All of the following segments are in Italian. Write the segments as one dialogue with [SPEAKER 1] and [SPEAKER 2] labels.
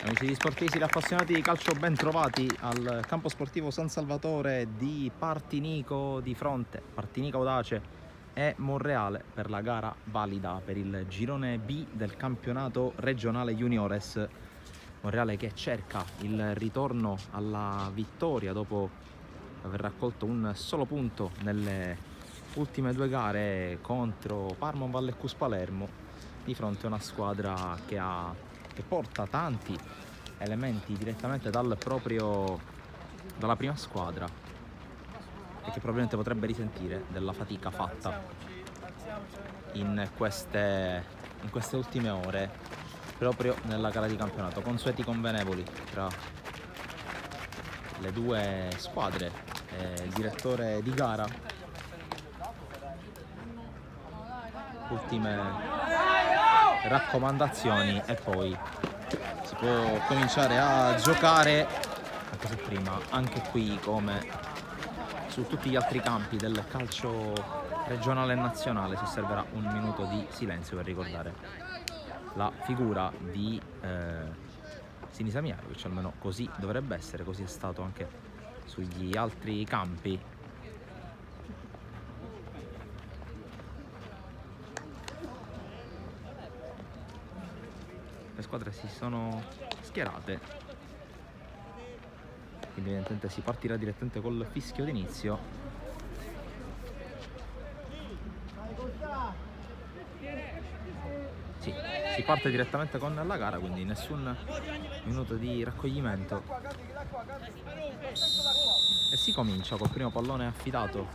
[SPEAKER 1] Amici di Sportivi e appassionati di calcio, ben trovati al campo sportivo San Salvatore di Partinico di fronte, Partinico Audace e Monreale per la gara valida per il girone B del campionato regionale juniores. Monreale che cerca il ritorno alla vittoria dopo aver raccolto un solo punto nelle ultime due gare contro Parma Valle Cus Palermo, di fronte a una squadra che porta tanti elementi direttamente dalla prima squadra e che probabilmente potrebbe risentire della fatica fatta in queste ultime ore proprio nella gara di campionato. Consueti convenevoli tra le due squadre, il direttore di gara, ultime raccomandazioni e poi si può cominciare a giocare, anche se prima, anche qui come su tutti gli altri campi del calcio regionale e nazionale, si osserverà un minuto di silenzio per ricordare la figura di Sinisa Mihajlovic. Almeno così dovrebbe essere, così è stato anche sugli altri campi. Le squadre si sono schierate, quindi evidentemente si partirà direttamente col fischio d'inizio. Sì, si parte direttamente con la gara, quindi nessun minuto di raccoglimento e si comincia col primo pallone affidato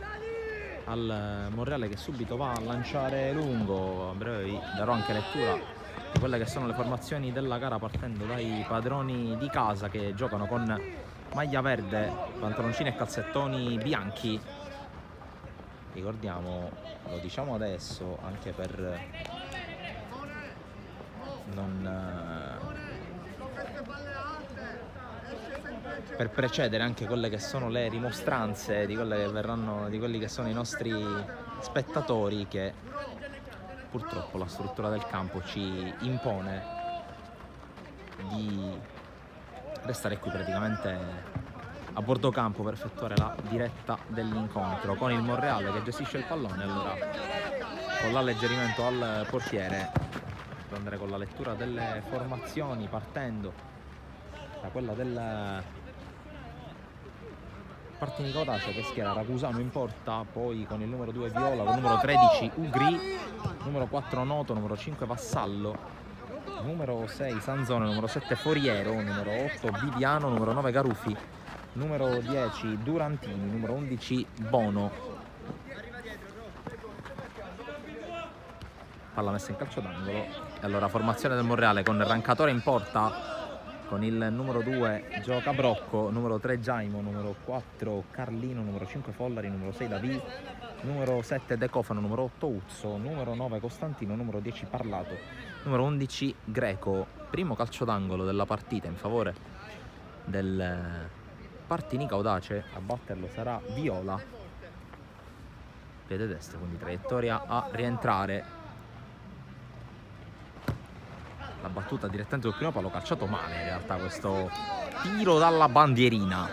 [SPEAKER 1] al Monreale, che subito va a lanciare lungo. A breve vi darò anche lettura di quelle che sono le formazioni della gara, partendo dai padroni di casa che giocano con maglia verde, pantaloncini e calzettoni bianchi. Ricordiamo, lo diciamo adesso anche per per precedere anche quelle che sono le rimostranze di quelle che verranno, di quelli che sono i nostri spettatori, che purtroppo la struttura del campo ci impone di restare qui praticamente a bordo campo per effettuare la diretta dell'incontro, con il Monreale che gestisce il pallone. Allora, con l'alleggerimento al portiere, prendere con la lettura delle formazioni, partendo da quella del Partinico Audace, che schiera Ragusano in porta, poi con il numero 2 Viola, con il numero 13 Ugri, numero 4 Noto, numero 5 Vassallo, numero 6 Sanzone, numero 7 Foriero, numero 8 Viviano, numero 9 Garufi, numero 10 Durantini, numero 11 Bono. Palla messa in calcio d'angolo. E allora formazione del Monreale con Rancatore in porta, con il numero 2 Gioca Brocco, numero 3 Giaimo, numero 4 Carlino, numero 5 Follari, numero 6 Davi, numero 7 Decofano, numero 8 Uzzo, numero 9 Costantino, numero 10 Parlato, numero 11 Greco. Primo calcio d'angolo della partita in favore del Partinico Audace. A batterlo sarà Viola, piede destro, quindi traiettoria a rientrare. La battuta direttamente sul primo palo, calciato male in realtà questo tiro dalla bandierina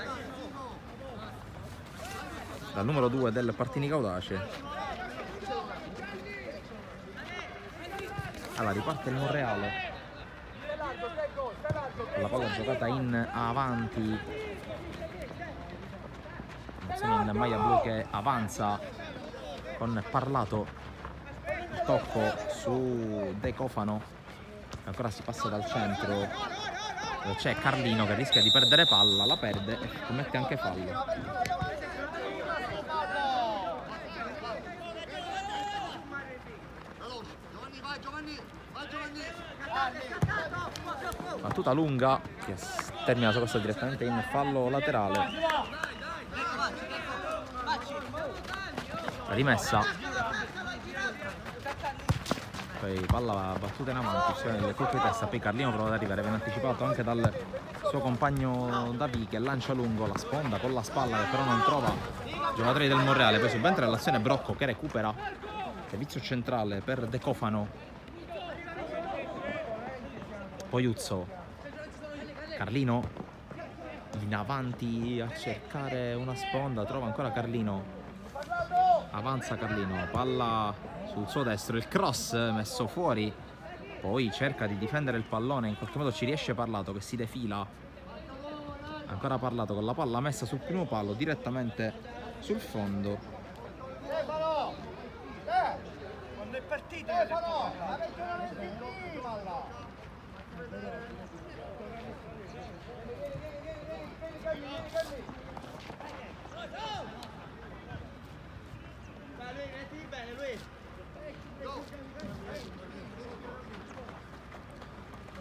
[SPEAKER 1] dal numero 2 del Partinico Audace. Allora riparte il Monreale, la palla giocata in avanti, in maglia blu che avanza con Parlato, il tocco su Decofano. Ancora si passa dal centro, dove c'è Carlino che rischia di perdere palla, la perde e commette anche fallo. Battuta lunga che termina su questo direttamente in fallo laterale. La rimessa, poi palla battuta in avanti, cioè il colpo di testa, poi Carlino prova ad arrivare, viene anticipato anche dal suo compagno Davi, che lancia lungo la sponda con la spalla, che però non trova giocatori del Monreale. Poi subentra l'azione Brocco che recupera, servizio centrale per Decofano, poi Uzzo Carlino in avanti a cercare una sponda, trova ancora Carlino, avanza Carlino, palla sul suo destro, il cross messo fuori, poi cerca di difendere il pallone, in qualche modo ci riesce Parlato che si defila, ancora Parlato con la palla messa sul primo palo direttamente sul fondo.
[SPEAKER 2] Quando è partito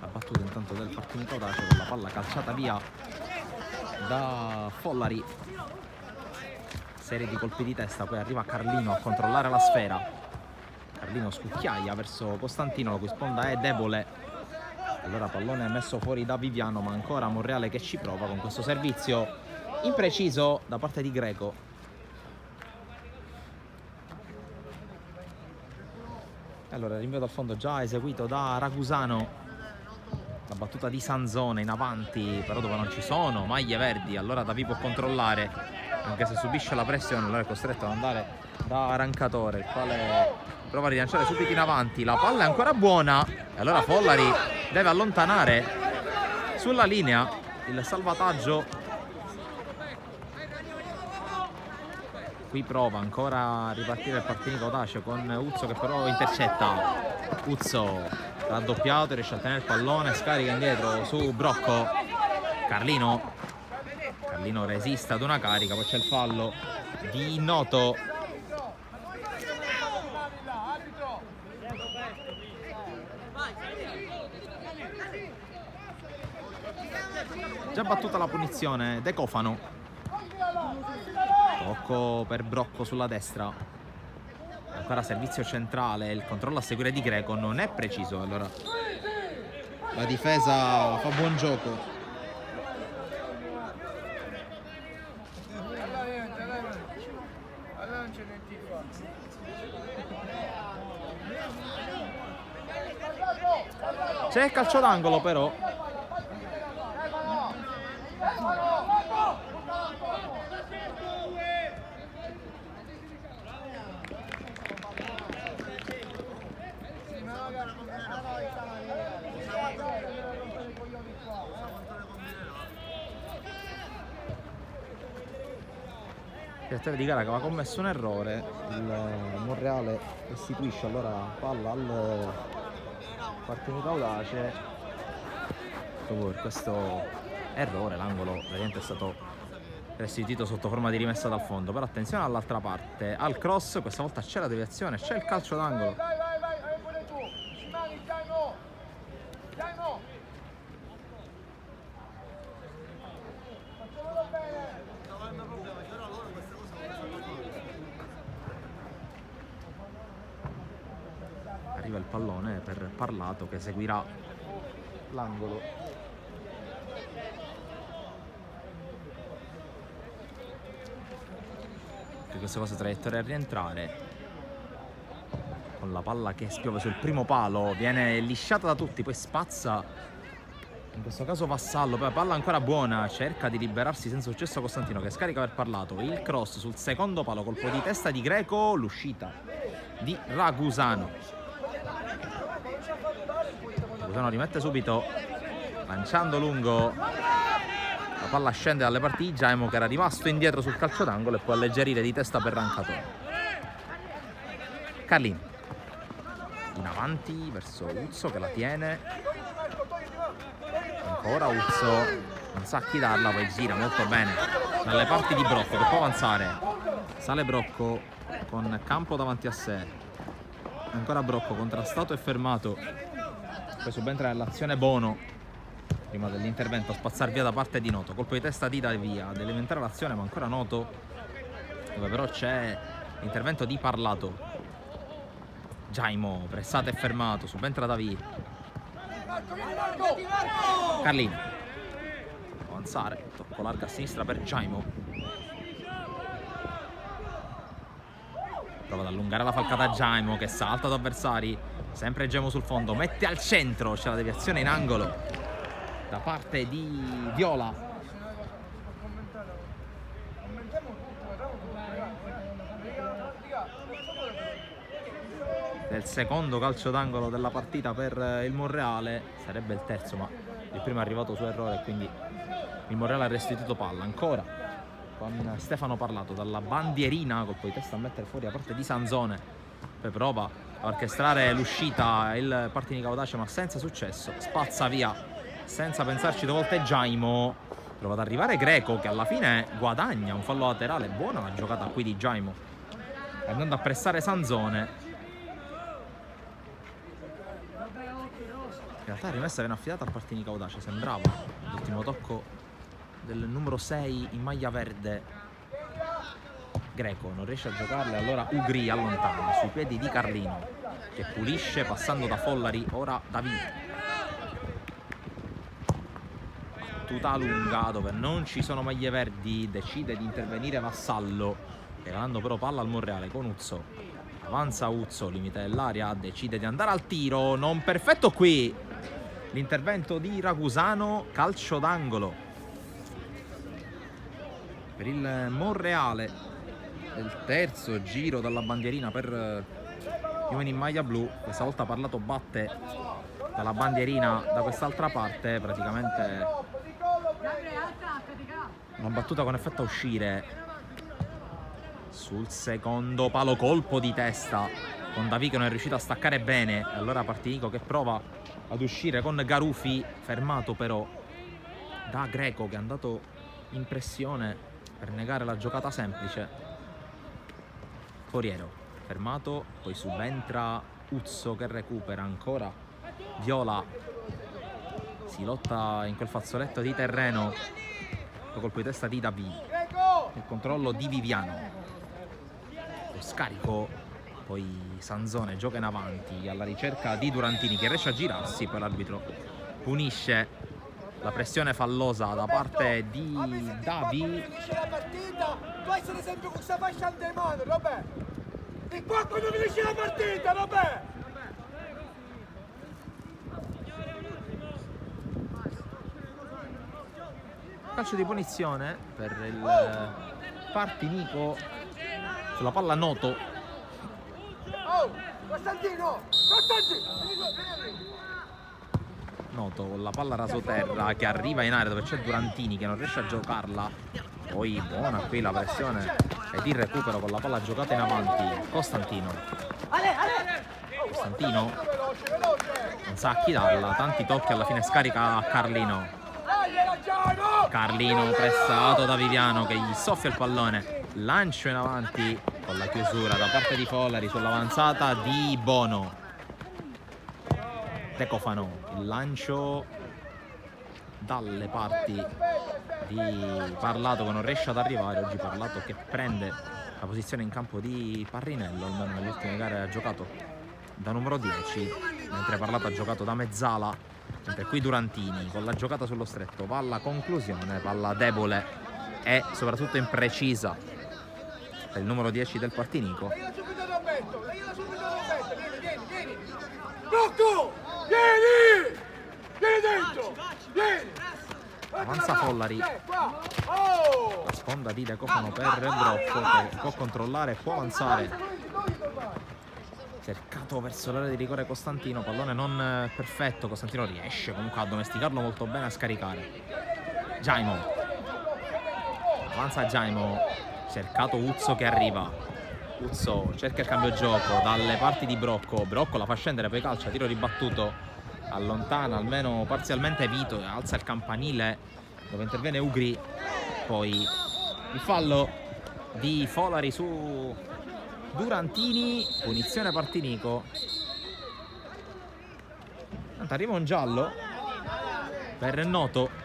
[SPEAKER 1] La battuta intanto del Partinico Audace con la palla calciata via da Follari, serie di colpi di testa, poi arriva Carlino a controllare la sfera, Carlino scucchiaia verso Costantino, la cui sponda è debole, allora pallone messo fuori da Viviano, ma ancora Monreale che ci prova con questo servizio impreciso da parte di Greco. Allora rinvio dal fondo già eseguito da Ragusano, la battuta di Sanzone in avanti, però dove non ci sono maglie verdi, allora Davi può controllare, anche se subisce la pressione, allora è costretto ad andare da Arancatore, il quale prova a rilanciare subito in avanti, la palla è ancora buona e allora Follari deve allontanare sulla linea il salvataggio. Qui prova ancora a ripartire il Partinico Audace con Uzzo che però intercetta, Uzzo raddoppiato, riesce a tenere il pallone, scarica indietro su Brocco, Carlino resiste ad una carica, poi c'è il fallo di Noto. Già battuta la punizione De Cofano, tocco per Brocco sulla destra, ancora servizio centrale, il controllo a seguire di Greco non è preciso, allora la difesa fa buon gioco. C'è il calcio d'angolo però. Direttore di gara che aveva commesso un errore, il Monreale restituisce allora palla al Partinico Audace. Proprio per questo errore l'angolo praticamente è stato restituito sotto forma di rimessa dal fondo, però attenzione all'altra parte, al cross, questa volta c'è la deviazione, c'è il calcio d'angolo. Arriva il pallone per Parlato che seguirà l'angolo. Che questa cosa traiettoria a rientrare con la palla che spiove sul primo palo, viene lisciata da tutti, poi spazza, in questo caso Vassallo, poi palla ancora buona, cerca di liberarsi senza successo Costantino che scarica per Parlato, il cross sul secondo palo, colpo di testa di Greco, l'uscita di Ragusano. Ragusano rimette subito lanciando lungo, la palla scende dalle parti di Giaimo che era rimasto indietro sul calcio d'angolo e può alleggerire di testa per Rancatore. Carlino in avanti verso Uzzo che la tiene, ancora Uzzo non sa chi darla, poi gira molto bene dalle parti di Brocco che può avanzare, sale Brocco con Campo davanti a sé, ancora Brocco contrastato e fermato, poi subentra nell'azione Bono prima dell'intervento a spazzar via da parte di Noto, colpo di testa di Davia, deve diventare l'azione ma ancora Noto, dove però c'è l'intervento di Parlato, Giaimo pressato e fermato, subentra Davì, Carlino può avanzare, tocco largo a sinistra per Giaimo, prova ad allungare la falcata Giaimo che salta ad avversari, sempre Giaimo sul fondo, mette al centro, c'è la deviazione in angolo da parte di Viola. Del secondo calcio d'angolo della partita per il Monreale, sarebbe il terzo, ma il primo è arrivato su errore, quindi il Monreale ha restituito palla ancora con Stefano Parlato dalla bandierina, colpo di testa a mettere fuori da parte di Sanzone, poi prova a orchestrare l'uscita il Partinico Audace, ma senza successo, spazza via senza pensarci due volte Jaimo, prova ad arrivare Greco che alla fine guadagna un fallo laterale. Buona la giocata qui di Jaimo, andando a pressare Sanzone. In realtà la rimessa viene affidata al Partinico Audace, sembrava l'ultimo tocco del numero 6 in maglia verde. Greco non riesce a giocarle, allora Ugri allontana sui piedi di Carlino che pulisce passando da Follari, ora David. Battuta lunga dove non ci sono maglie verdi, decide di intervenire Vassallo, regalando però palla al Monreale con Uzzo. Avanza Uzzo, limite dell'area, decide di andare al tiro, non perfetto qui l'intervento di Ragusano, calcio d'angolo per il Monreale, del terzo giro dalla bandierina per gli uomini in maglia blu. Questa volta Parlato batte dalla bandierina da quest'altra parte, praticamente una battuta con effetto a uscire sul secondo palo, colpo di testa con Davi che non è riuscito a staccare bene, e allora Partinico che prova ad uscire con Garufi, fermato però da Greco che è andato in pressione per negare la giocata semplice. Foriero fermato, poi subentra Uzzo che recupera ancora. Viola si lotta in quel fazzoletto di terreno, colpo di testa di Davi, il controllo di Viviano, lo scarico, poi Sanzone gioca in avanti alla ricerca di Durantini che riesce a girarsi, poi l'arbitro punisce la pressione fallosa da parte di Davi.
[SPEAKER 2] La partita, tu hai sempre con questa fascia in mano, Robè. E qua quando finisce la partita, Robè.
[SPEAKER 1] Calcio di punizione per il Partinico sulla palla Noto.
[SPEAKER 2] Costantino!
[SPEAKER 1] Noto con la palla rasoterra che arriva in area dove c'è Durantini che non riesce a giocarla. Poi buona qui la pressione ed il recupero con la palla giocata in avanti. Costantino non sa a chi darla, tanti tocchi, alla fine scarica Carlino. Carlino pressato da Viviano che gli soffia il pallone, lancio in avanti con la chiusura da parte di Follari sull'avanzata di Bono. Tecofano, il lancio dalle parti di Parlato che non riesce ad arrivare. Oggi Parlato che prende la posizione in campo di Parrinello, almeno nelle ultime gare ha giocato da numero 10, mentre Parlato ha giocato da mezzala, mentre qui Durantini con la giocata sullo stretto va alla conclusione, palla debole e soprattutto imprecisa per il numero 10 del Partinico.
[SPEAKER 2] Vieni! Vieni dentro! Vieni!
[SPEAKER 1] Avanza Follari, la sponda di Tecofano per Brocco che può controllare, può avanzare, cercato verso l'area di rigore Costantino, pallone non perfetto, Costantino riesce comunque a domesticarlo molto bene, a scaricare. Jaimo, avanza Jaimo, cercato Uzzo che arriva, Uzzo cerca il cambio gioco dalle parti di Brocco, Brocco la fa scendere, poi calcia, tiro ribattuto, allontana almeno parzialmente Vito e alza il campanile dove interviene Ugri. Poi il fallo di Folari su Durantini, punizione Partinico. Arriva un giallo per Noto.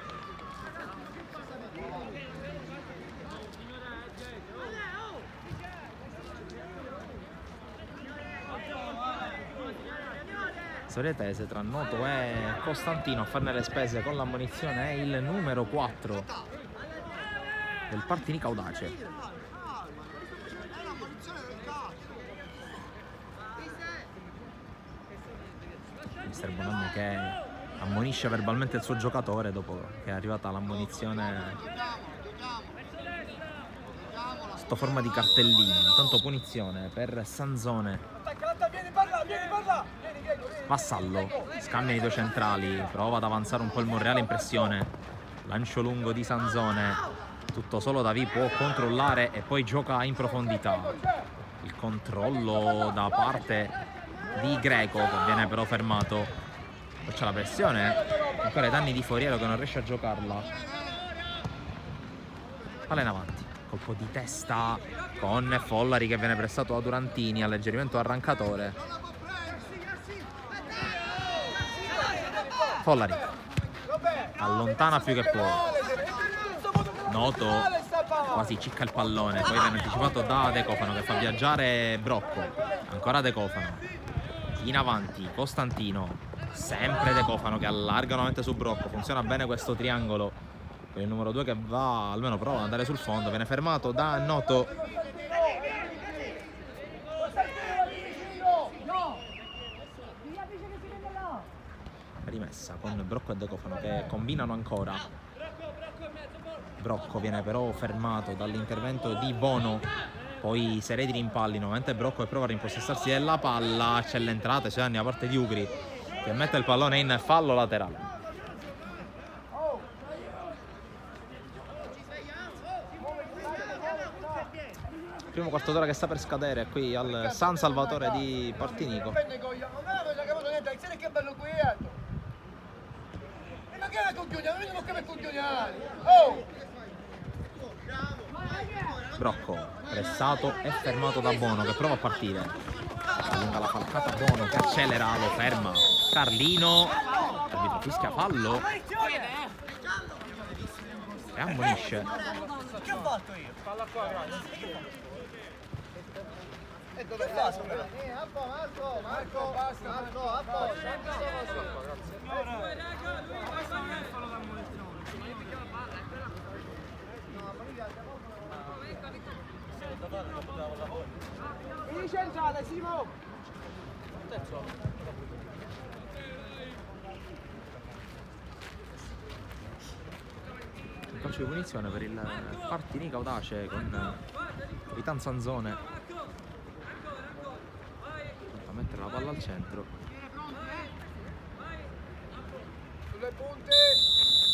[SPEAKER 1] Storia tese tra Noto e Costantino. A farne le spese con l'ammonizione è il numero 4 del Partinico Audace. Mister Bonanno che ammonisce verbalmente il suo giocatore dopo che è arrivata l'ammonizione sotto forma di cartellino. Intanto punizione per Sanzone.
[SPEAKER 2] Vieni, parla, vieni,
[SPEAKER 1] Vassallo, scambia i due centrali, prova ad avanzare un po' il Monreale in pressione, lancio lungo di Sanzone, tutto solo David può controllare e poi gioca in profondità. Il controllo da parte di Greco che viene però fermato. Poi c'è la pressione, ancora ai danni di Foriero che non riesce a giocarla. Palla in avanti, colpo di testa con Follari che viene pressato da Durantini, alleggerimento arrancatore. Follari allontana più che può. Noto quasi cicca il pallone, poi viene anticipato da De Cofano che fa viaggiare Brocco. Ancora De Cofano in avanti, Costantino, sempre De Cofano che allarga nuovamente su Brocco. Funziona bene questo triangolo con il numero 2 che va, almeno prova ad andare sul fondo, viene fermato da Noto. Rimessa con Brocco e De Cofano che combinano ancora. Brocco viene però fermato dall'intervento di Bono, poi Seredi rimpalli nuovamente Brocco e prova a rimpossessarsi della palla. C'è l'entrata e c'è danni da parte di Ugri che mette il pallone in fallo laterale. Primo quarto d'ora che sta per scadere qui al San Salvatore di Partinico. Brocco pressato e fermato da Bono che prova a partire. Allunga la falcata Bono che accelera, lo ferma Carlino. L'arbitro fischia fallo e ammonisce.
[SPEAKER 2] Che ho fatto io? Palla qua, e dove fa? Marco, basta, Marco, a posto. Vieni centrale, Simo!
[SPEAKER 1] Il calcio di punizione per il Partinico Audace con Capitan Sanzone a mettere la palla al centro.
[SPEAKER 2] Sulle punte,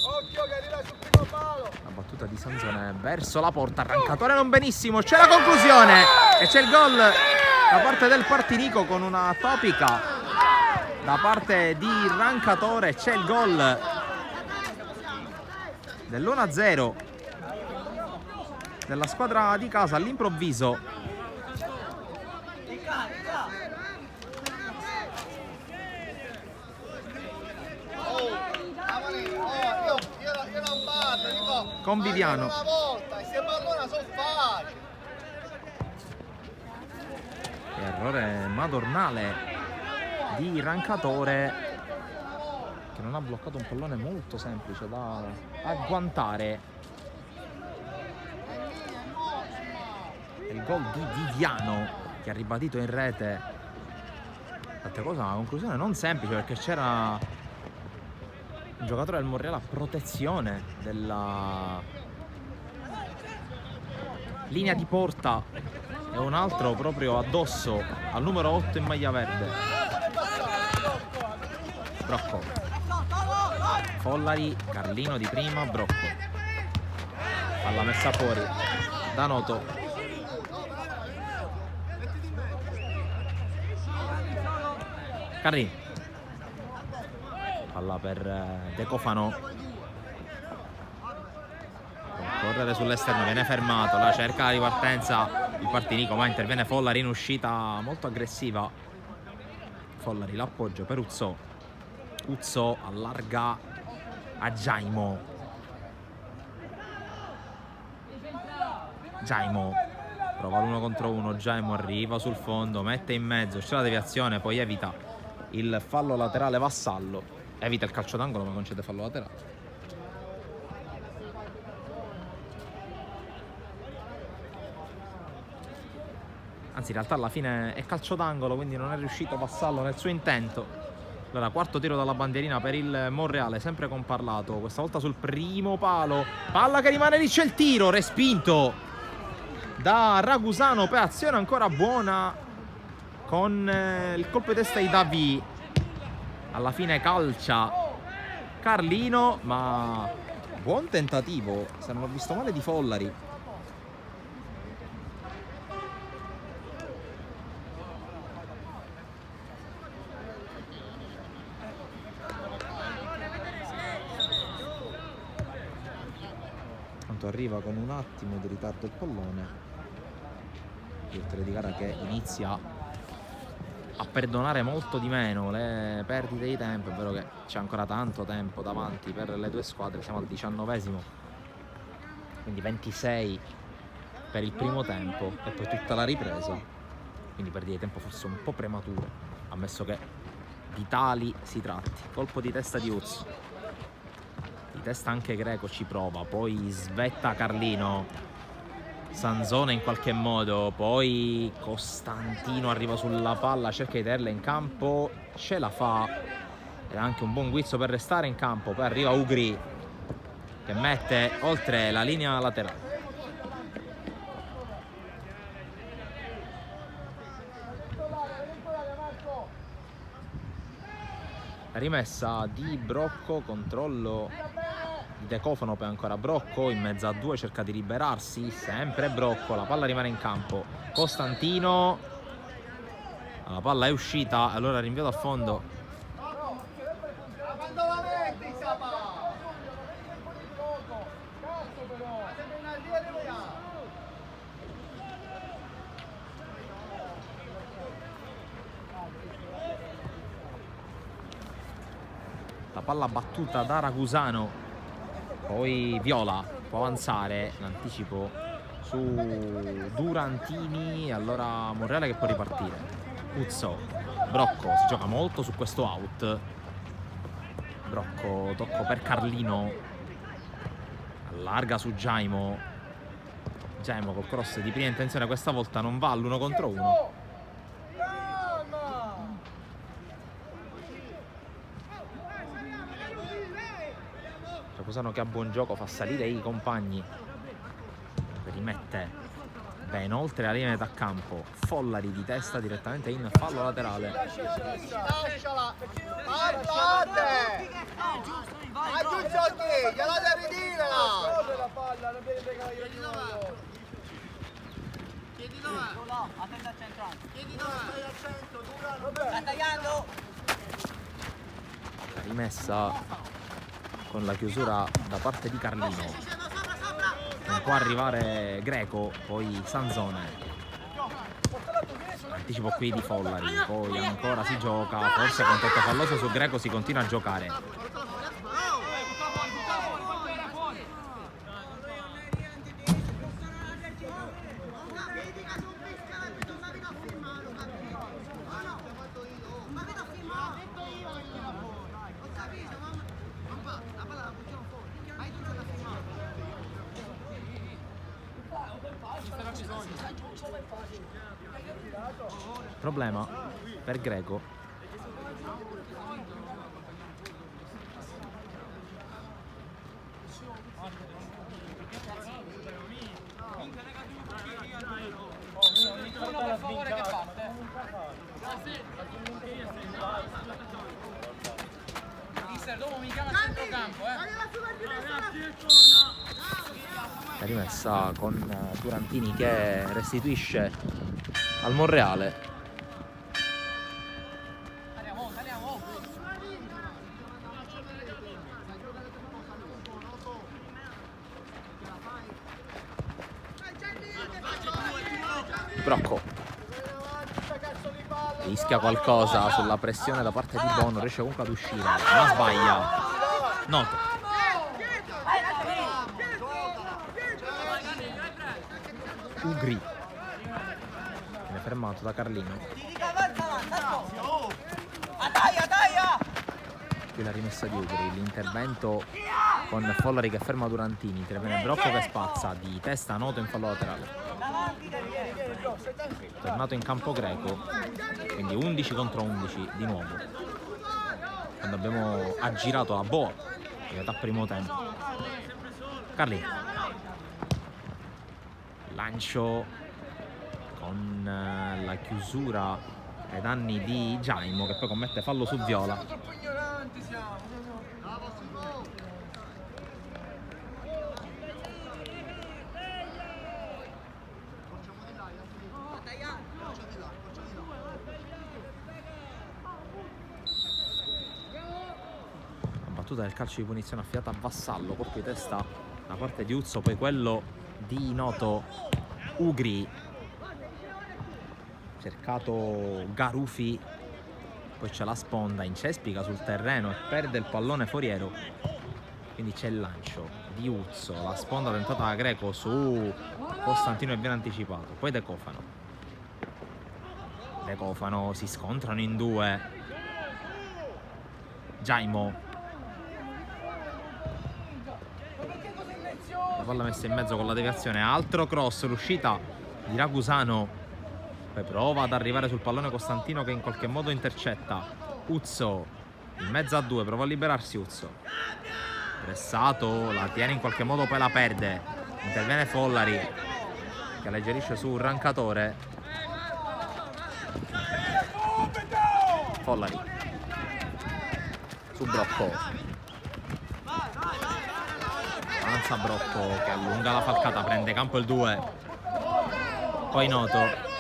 [SPEAKER 2] occhio che arriva sul primo palo.
[SPEAKER 1] La battuta di Sanzone verso la porta, arrancatore non benissimo, c'è la conclusione e c'è il gol da parte del Partinico con una topica da parte di Rancatore. C'è il gol dell'1-0 della squadra di casa all'improvviso. Con Viviano. Errore madornale di Rancatore che non ha bloccato un pallone molto semplice da agguantare. Il gol di Viviano che ha ribadito in rete. Altra cosa, una conclusione non semplice perché c'era un giocatore del Monreale a protezione della linea di porta e un altro proprio addosso al numero 8 in maglia verde. Brocco, Follari, Carlino di prima, Brocco, palla messa fuori da Noto. Carlino, palla per De Cofano, correre sull'esterno, viene fermato, la cerca la ripartenza il Partinico ma interviene Follari in uscita molto aggressiva. Follari l'appoggio per Uzzo allarga a Giaimo. Prova l'1 contro 1, Giaimo arriva sul fondo, mette in mezzo, c'è la deviazione, poi evita il fallo laterale Vassallo, evita il calcio d'angolo ma concede fallo laterale. Anzi, in realtà alla fine è calcio d'angolo, quindi non è riuscito Vassallo nel suo intento. Allora, quarto tiro dalla bandierina per il Monreale, sempre con Parlato, questa volta sul primo palo, palla che rimane lì, c'è il tiro, respinto da Ragusano, poi azione ancora buona con il colpo di testa di Davi, alla fine calcia Carlino, ma buon tentativo, se non ho visto male, di Follari. Arriva con un attimo di ritardo il pallone, direttore di gara che inizia a perdonare molto di meno le perdite di tempo. È vero che c'è ancora tanto tempo davanti per le due squadre, siamo al 19esimo, quindi 26 per il primo tempo e poi tutta la ripresa, quindi perdite di tempo forse un po' premature, ammesso che di tali si tratti. Colpo di testa di Uz, di testa anche Greco, ci prova, poi svetta Carlino, Sanzone in qualche modo, poi Costantino arriva sulla palla, cerca di tenerla in campo, ce la fa, ed anche un buon guizzo per restare in campo. Poi arriva Ugri che mette oltre la linea laterale. Rimessa di Brocco, controllo di De Cofano, poi ancora Brocco in mezzo a due, cerca di liberarsi, sempre Brocco, la palla rimane in campo, Costantino, la palla è uscita, allora rinviato a fondo. La palla battuta da Ragusano, poi Viola può avanzare, l'anticipo su Durantini, allora Monreale che può ripartire. Uzzo, Brocco, si gioca molto su questo out. Brocco, tocco per Carlino, allarga su Giaimo. Giaimo col cross di prima intenzione, questa volta non va all'1 contro 1. Ragusano che ha buon gioco, fa salire i compagni, rimette ben oltre la linea di metà campo. Follari di testa direttamente in fallo laterale.
[SPEAKER 2] Lasciala! Parlate! Aggiungi, gliela devi dire! La palla, non devi pregare io. Chiedi dove? No, attenta al centrale. Chiedi dove? Stai al centro, Durano. Sta tagliando!
[SPEAKER 1] La rimessa con la chiusura da parte di Carlino. Non può arrivare Greco, poi Sanzone. Anticipo qui di Follari, poi ancora si gioca, forse contatto falloso su Greco, si continua a giocare. Problema per Greco.
[SPEAKER 3] Dopo mi chiama a centrocampo,
[SPEAKER 1] La rimessa con Durantini che restituisce al Monreale. Brocco rischia qualcosa sulla pressione da parte di Bono, riesce comunque ad uscire, ma sbaglia. Noto. Ugri viene fermato da Carlino. Qui la rimessa di Ugri, l'intervento con Follari che ferma Durantini, interviene Brocco che spazza di testa, Noto in fallo laterale. Tornato in campo Greco, quindi 11 contro 11 di nuovo. quando abbiamo aggirato la boa in metà primo tempo. Carlino, lancio con la chiusura ai danni di Giaimo, che poi commette fallo su Viola.
[SPEAKER 2] Troppo ignoranti siamo.
[SPEAKER 1] Battuta del calcio di punizione affidata a Vassallo, colpo di testa da parte di Uzzo, poi quello di Noto Ugri, cercato Garufi, poi c'è la sponda, incespica sul terreno e perde il pallone Foriero, quindi c'è il lancio di Uzzo, la sponda tentata da Greco su Costantino e viene anticipato, poi De Cofano, si scontrano in due, Giaimo, la palla messa in mezzo con la deviazione, altro cross, l'uscita di Ragusano, poi prova ad arrivare sul pallone Costantino che in qualche modo intercetta Uzzo, in mezzo a due, prova a liberarsi Uzzo, pressato, la tiene in qualche modo, poi la perde, interviene Follari che alleggerisce su un rancatore, Follari su Brocco, avanza Brocco che allunga la falcata, prende campo il 2, poi Noto,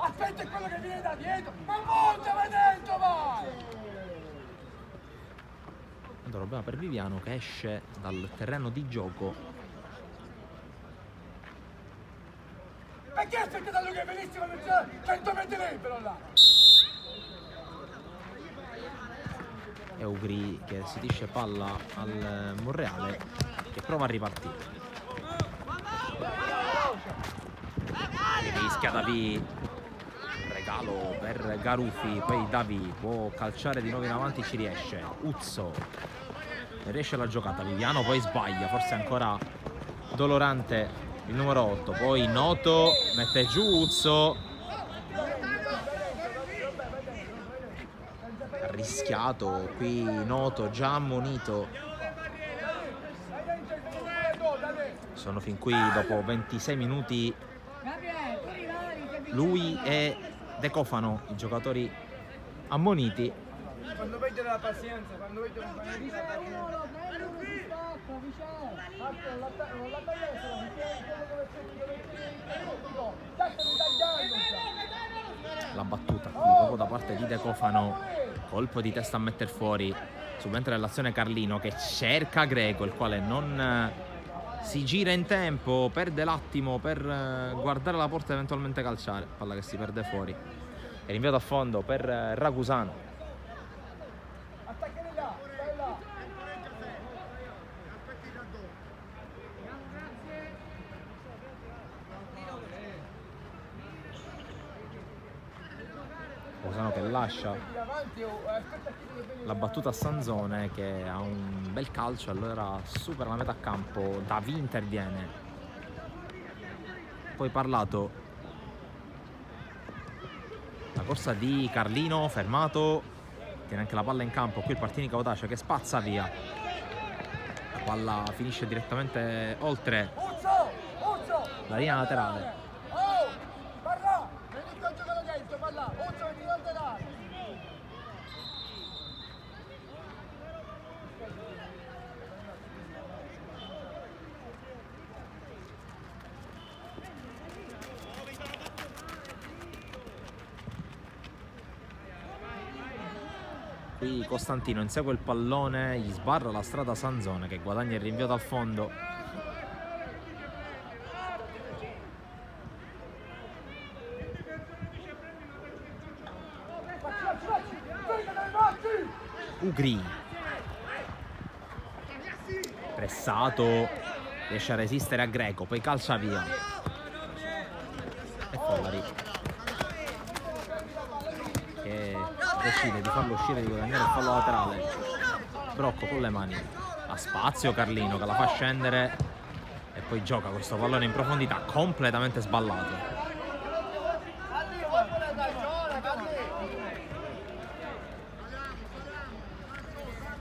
[SPEAKER 2] aspetta quello che viene da dietro, ma monta, va dentro, vai!
[SPEAKER 1] Problema per Viviano che esce dal terreno di gioco.
[SPEAKER 2] Perché aspetta da lui che benissimo non c'è 100 metri libero là?
[SPEAKER 1] E Ugri che si disce palla al Monreale che prova a ripartire. Rischia Davi, un regalo per Garufi, poi Davi può calciare di nuovo in avanti, ci riesce. Uzzo riesce la giocata, Viviano poi sbaglia, forse ancora dolorante il numero 8, poi Noto mette giù Uzzo, rischiato qui Noto, già ammonito. Sono fin qui dopo 26 minuti lui e De Cofano, i giocatori ammoniti.
[SPEAKER 2] Quando vedi la pazienza, quando vedi un
[SPEAKER 1] La battuta qui proprio da parte di De Cofano, colpo di testa a metter fuori, subentra nell'azione Carlino che cerca Greco, il quale non si gira in tempo, perde l'attimo per guardare la porta e eventualmente calciare, palla che si perde fuori e rinviato a fondo per Ragusano. Ragusano che lascia la battuta a Sanzone che ha un bel calcio, allora supera la metà campo, Davi interviene, poi parlato, la corsa di Carlino, fermato, tiene anche la palla in campo, qui il Partinico Audace che spazza via, la palla finisce direttamente oltre la linea laterale. Qui Costantino insegue il pallone, gli sbarra la strada Sanzone che guadagna il rinvio dal fondo. Ugri, pressato, riesce a resistere a Greco, poi calcia via e Follari che decide di farlo uscire, di guadagnare il fallo laterale. Brocco con le mani, ha spazio Carlino che la fa scendere e poi gioca questo pallone in profondità completamente sballato.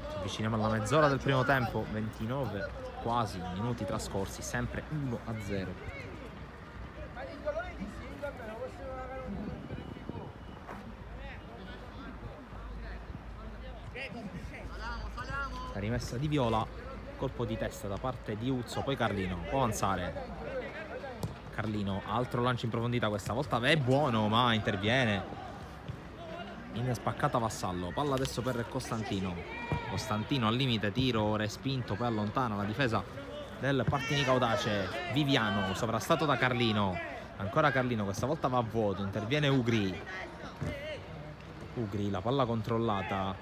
[SPEAKER 1] Ci avviciniamo alla mezz'ora del primo tempo, 29 quasi minuti trascorsi, sempre 1-0. La rimessa di Viola, colpo di testa da parte di Uzzo, poi Carlino può avanzare. Carlino, altro lancio in profondità, questa volta è buono ma interviene in spaccata Vassallo. Palla adesso per Costantino. Costantino al limite, tiro respinto, poi allontana la difesa del Partinico Audace. Viviano sovrastato da Carlino, ancora Carlino, questa volta va a vuoto, interviene Ugri. Ugri, la palla controllata,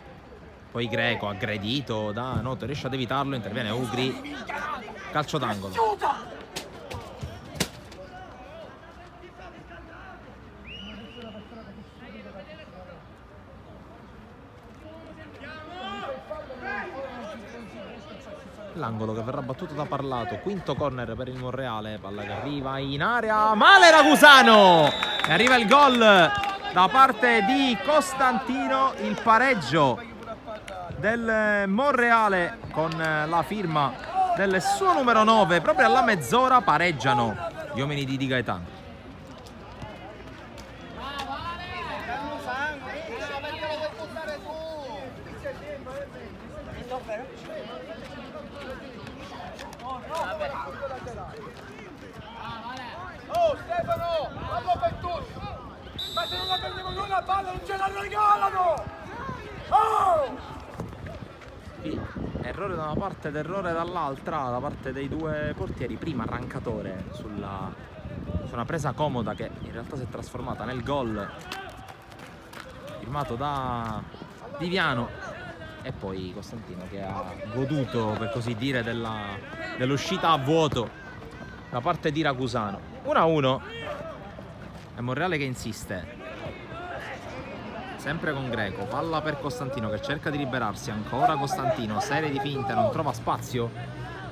[SPEAKER 1] poi Greco aggredito da Noto, riesce ad evitarlo, interviene Ugri, calcio d'angolo. L'angolo che verrà battuto da Parlato, quinto corner per il Monreale, palla che arriva in area, male Ragusano e arriva il gol da parte di Costantino, il pareggio del Monreale con la firma del suo numero 9. Proprio alla mezz'ora pareggiano gli uomini di Di Gaetano.
[SPEAKER 2] Oh Stefano, fallo per tutti! Ma se non la prendiamo noi la palla non ce la regalano! Oh!
[SPEAKER 1] Sì, errore da una parte ed errore dall'altra da parte dei due portieri. Prima Rancatore su una presa comoda che in realtà si è trasformata nel gol firmato da Viviano, e poi Costantino che ha goduto, per così dire, dell'uscita a vuoto da parte di Ragusano. 1-1 è Monreale che insiste sempre con Greco, palla per Costantino che cerca di liberarsi, ancora Costantino, serie di finte, non trova spazio,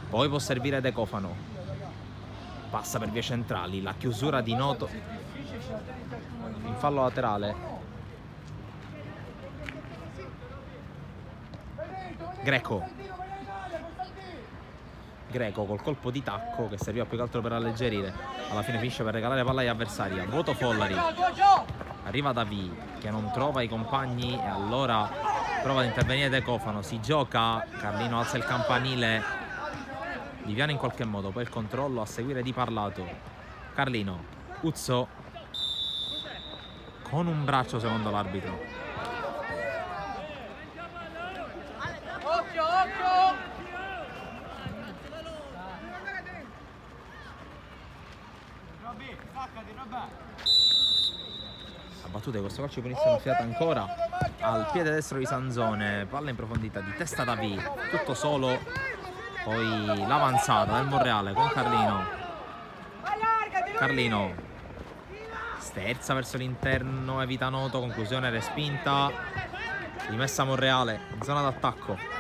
[SPEAKER 1] poi può servire De Cofano, passa per vie centrali, la chiusura di Noto in fallo laterale. Greco col colpo di tacco che serviva più che altro per alleggerire, alla fine finisce per regalare palla agli avversari. A vuoto Follari, arriva Davi che non trova i compagni e allora prova ad intervenire De Cofano, si gioca, Carlino alza il campanile, Viviano in qualche modo, poi il controllo a seguire di Parlato. Carlino, Uzzo con un braccio secondo l'arbitro. La battuta di questo calcio di punizione affiata ancora al piede destro di Sanzone, palla in profondità di testa da V, tutto solo, poi l'avanzata del Monreale con Carlino sterza verso l'interno, evita Noto, conclusione respinta, rimessa Monreale in zona d'attacco.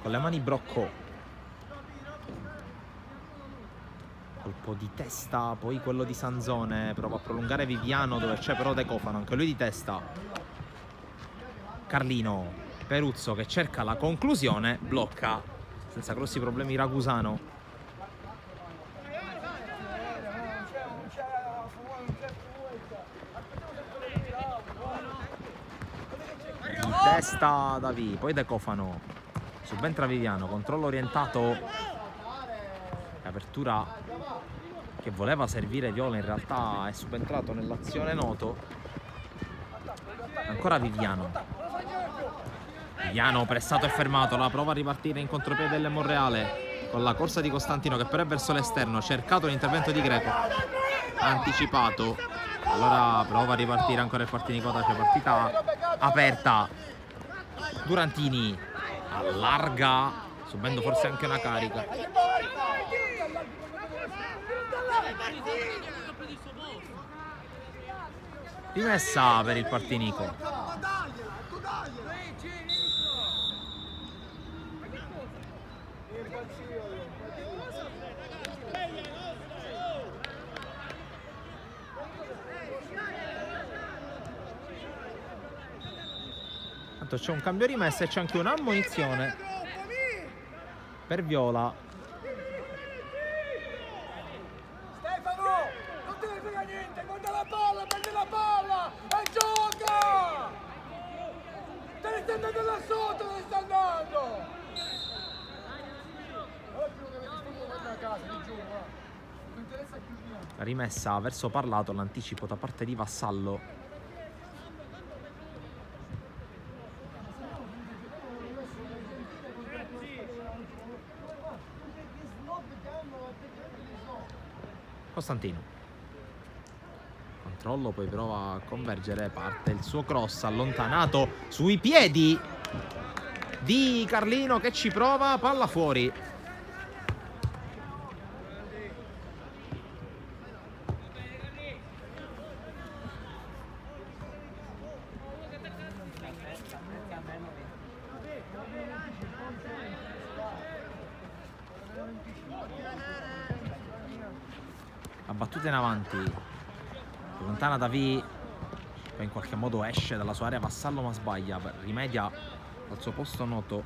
[SPEAKER 1] Con le mani Brocco, colpo di testa, poi quello di Sanzone, prova a prolungare Viviano dove c'è però De Cofano, anche lui di testa. Carlino, Peruzzo che cerca la conclusione, blocca senza grossi problemi Ragusano. Di testa Davi, poi De Cofano. Subentra Viviano, controllo orientato, apertura che voleva servire Viola, in realtà è subentrato nell'azione Noto. Ancora Viviano pressato e fermato, la prova a ripartire in contropiede del Monreale. con la corsa di Costantino che però è verso l'esterno, cercato l'intervento di Greco, anticipato, allora prova a ripartire ancora il Partinico Dace, partita aperta, Durantini allarga, subendo forse anche una carica. Rimessa per il Partinico. Tanto c'è un cambio rimessa e c'è anche un'ammonizione per Viola.
[SPEAKER 2] Stefano, non te ne frega niente, guarda la palla, prendi la palla e gioca! Te ne stai andando là sotto, te ne stai andando!
[SPEAKER 1] La rimessa verso Parlato, l'anticipo da parte di Vassallo. Costantino, controllo, poi prova a convergere, parte il suo cross allontanato sui piedi di Carlino che ci prova, palla fuori. La battuta in avanti, lontana Davi, poi in qualche modo esce dalla sua area Vassallo ma sbaglia, rimedia al suo posto Noto,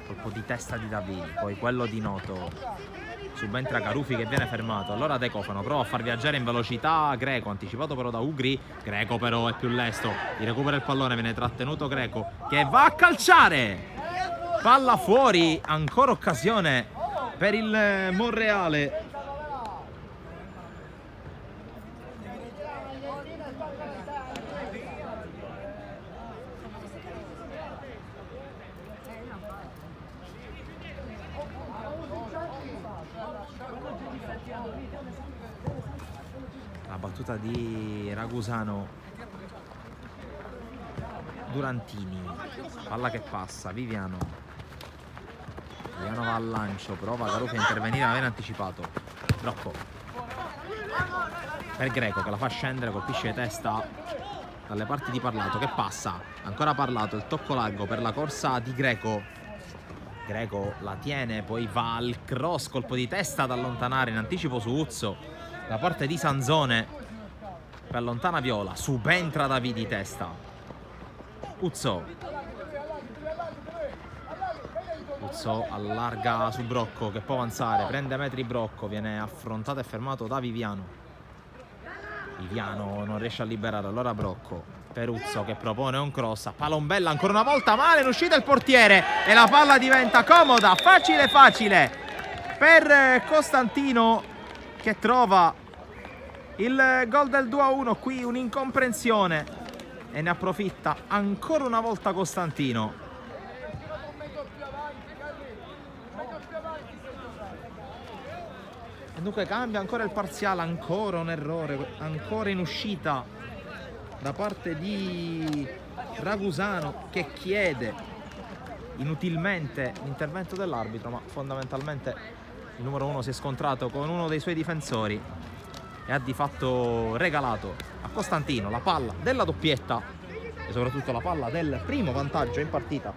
[SPEAKER 1] colpo di testa di Davi, poi quello di Noto, subentra Carufi che viene fermato, allora De Cofano prova a far viaggiare in velocità Greco, anticipato però da Ugri, Greco però è più lesto, gli recupera il pallone, viene trattenuto Greco che va a calciare, palla fuori, ancora occasione per il Monreale. La battuta di Ragusano, Durantini, palla che passa, Viviano va al lancio, prova Carufi a intervenire ma viene anticipato, blocco per Greco che la fa scendere, colpisce testa dalle parti di Parlato che passa, ancora Parlato, il tocco largo per la corsa di Greco, Greco la tiene, poi va al cross, colpo di testa ad allontanare in anticipo su Uzzo da parte di Sanzone, per allontana Viola, subentra Davi di testa, Uzzo allarga su Brocco che può avanzare, prende metri Brocco, viene affrontato e fermato da Viviano non riesce a liberare, allora Brocco per Uzzo che propone un cross a Palombella, ancora una volta male in uscita il portiere e la palla diventa comoda, facile per Costantino che trova il gol del 2-1, qui un'incomprensione e ne approfitta ancora una volta Costantino. E dunque cambia ancora il parziale, ancora un errore, ancora in uscita da parte di Ragusano che chiede inutilmente l'intervento dell'arbitro, ma fondamentalmente il numero 1 si è scontrato con uno dei suoi difensori e ha di fatto regalato a Costantino la palla della doppietta e soprattutto la palla del primo vantaggio in partita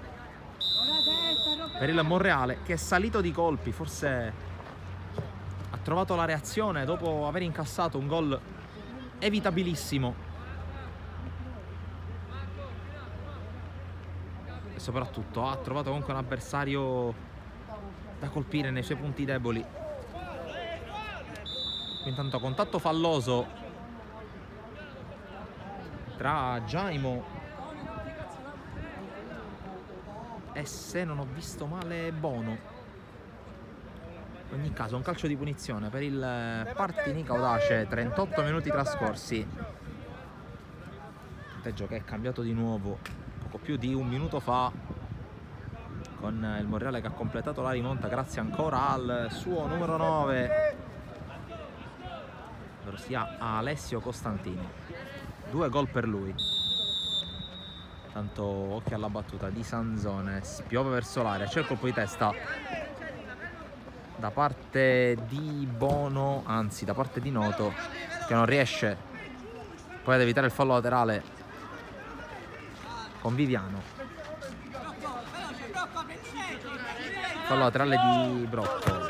[SPEAKER 1] per il Monreale, che è salito di colpi, forse ha trovato la reazione dopo aver incassato un gol evitabilissimo e soprattutto ha trovato comunque un avversario da colpire nei suoi punti deboli. Intanto contatto falloso tra Giaimo e, se non ho visto male, Bono. In ogni caso un calcio di punizione per il Partinico Audace, 38 minuti trascorsi, punteggio che è cambiato di nuovo poco più di un minuto fa con il Monreale che ha completato la rimonta grazie ancora al suo numero 9, ossia Alessio Costantini. 2 gol per lui. Tanto occhio alla battuta di Sanzone, spiove verso l'area, c'è il colpo di testa da parte di Bono, anzi da parte di Noto, che non riesce poi ad evitare il fallo laterale con Viviano. Fallo laterale di Brocco.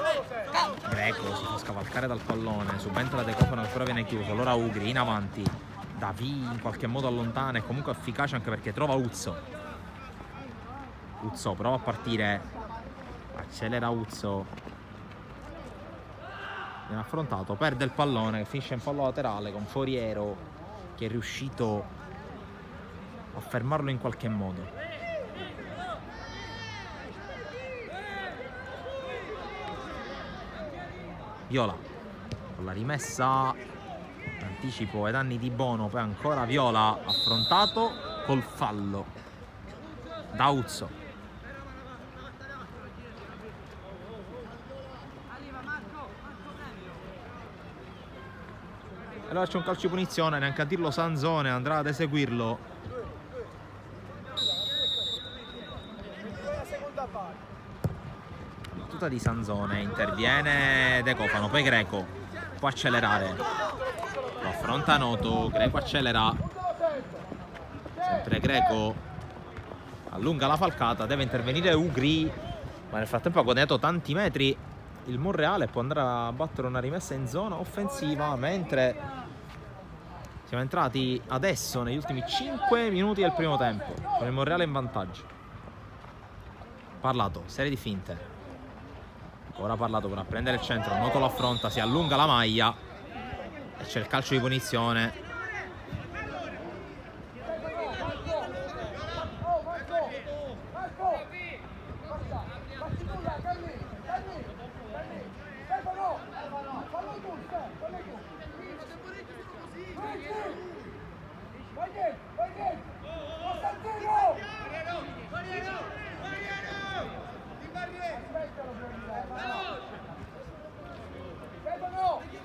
[SPEAKER 1] Greco si fa scavalcare dal pallone, subentra De Cofano, ancora viene chiuso, allora Ugri in avanti, Davi in qualche modo allontana e comunque efficace anche perché trova Uzzo. Uzzo prova a partire, accelera Uzzo, viene affrontato, perde il pallone, finisce in fallo laterale con Foriero che è riuscito a fermarlo in qualche modo. Viola con la rimessa, anticipo ai danni di Bono, poi ancora Viola affrontato col fallo da Uzzo. Allora c'è un calcio di punizione, neanche a dirlo Sanzone andrà ad eseguirlo. Battuta di Sanzone, interviene De Cofano, poi Greco può accelerare, lo affronta Noto, Greco accelera, sempre Greco allunga la falcata, deve intervenire Ugri, ma nel frattempo ha guadagnato tanti metri il Monreale, può andare a battere una rimessa in zona offensiva, mentre siamo entrati adesso negli ultimi 5 minuti del primo tempo con il Monreale in vantaggio. Parlato, serie di finte, ora Parlato per prendere il centro, Noto lo affronta, si allunga la maglia e c'è il calcio di punizione.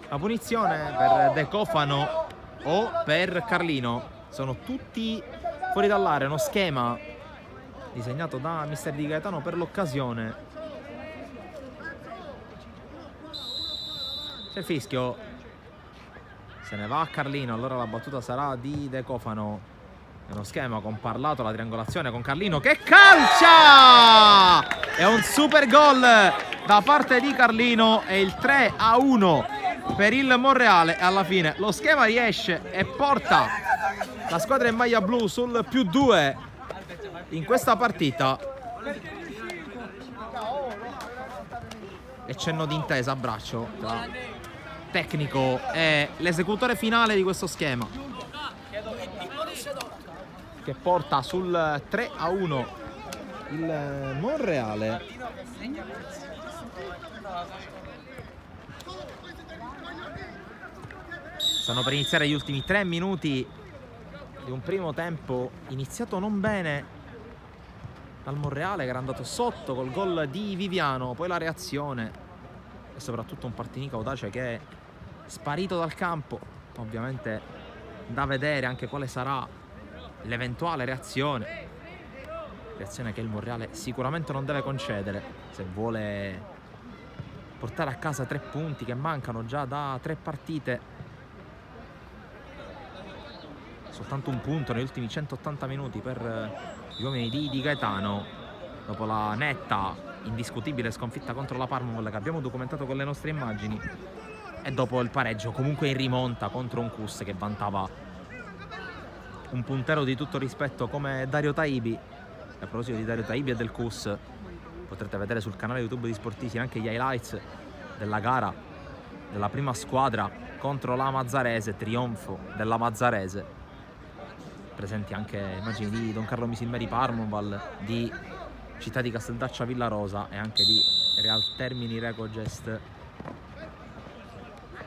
[SPEAKER 1] La punizione per De Cofano o per Carlino, sono tutti fuori dall'area, uno schema disegnato da mister Di Gaetano per l'occasione. C'è il fischio, se ne va a Carlino, allora la battuta sarà di De Cofano. È uno schema con Parlato, la triangolazione con Carlino che calcia! È un super gol da parte di Carlino, è il 3-1 per il Monreale e alla fine lo schema riesce e porta la squadra in maglia blu sul +2 in questa partita. E cenno d'intesa a braccio tra tecnico e l'esecutore finale di questo schema, che porta sul 3-1 il Monreale. Stanno per iniziare gli ultimi 3 minuti di un primo tempo iniziato non bene dal Monreale, che era andato sotto col gol di Viviano, poi la reazione e soprattutto un Partinico audace che è sparito dal campo. Ovviamente da vedere anche quale sarà l'eventuale reazione che il Monreale sicuramente non deve concedere se vuole portare a casa 3 punti che mancano già da 3 partite. Soltanto un punto negli ultimi 180 minuti per gli uomini di Gaetano, dopo la netta, indiscutibile sconfitta contro la Parma, che abbiamo documentato con le nostre immagini, e dopo il pareggio comunque in rimonta contro un Cus che vantava un puntero di tutto rispetto come Dario Taibi. A proposito di Dario Taibi e del Cus, potrete vedere sul canale YouTube di Sportisi anche gli highlights della gara della prima squadra contro la Mazzarese, trionfo della Mazzarese. Presenti anche immagini di Don Carlo Misilmeri Parmoval, di Città di Casteldaccia Villarosa e anche di Real Termini Recogest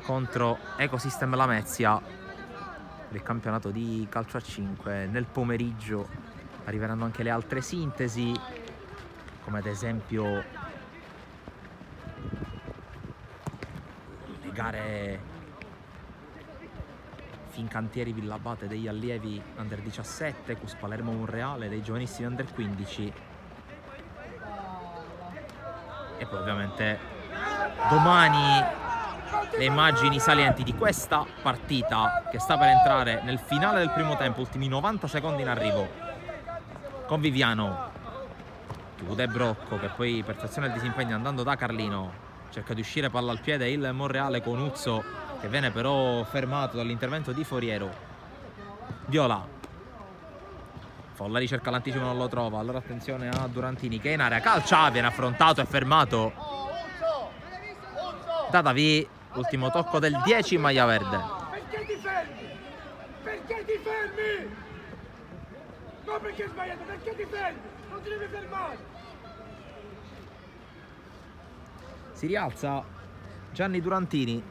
[SPEAKER 1] contro Ecosystem Lamezia del campionato di calcio a 5. Nel pomeriggio arriveranno anche le altre sintesi come ad esempio le gare Fincantieri Villabate degli allievi Under 17, Cus Palermo Monreale dei giovanissimi Under 15 e poi ovviamente domani le immagini salienti di questa partita che sta per entrare nel finale del primo tempo, ultimi 90 secondi in arrivo, con Viviano, chiude Brocco che poi perfeziona il disimpegno andando da Carlino, cerca di uscire palla al piede il Monreale con Uzzo che viene però fermato dall'intervento di Foriero. Viola, Follari cerca l'anticipo, non lo trova, allora attenzione a Durantini che è in area, calcia, viene affrontato e fermato da Davi. Ultimo tocco del 10 in maglia verde.
[SPEAKER 4] Perché ti fermi? Perché ti fermi? No, perché hai sbagliato, perché ti fermi? Non ti devi fermare.
[SPEAKER 1] Si rialza Gianni Durantini.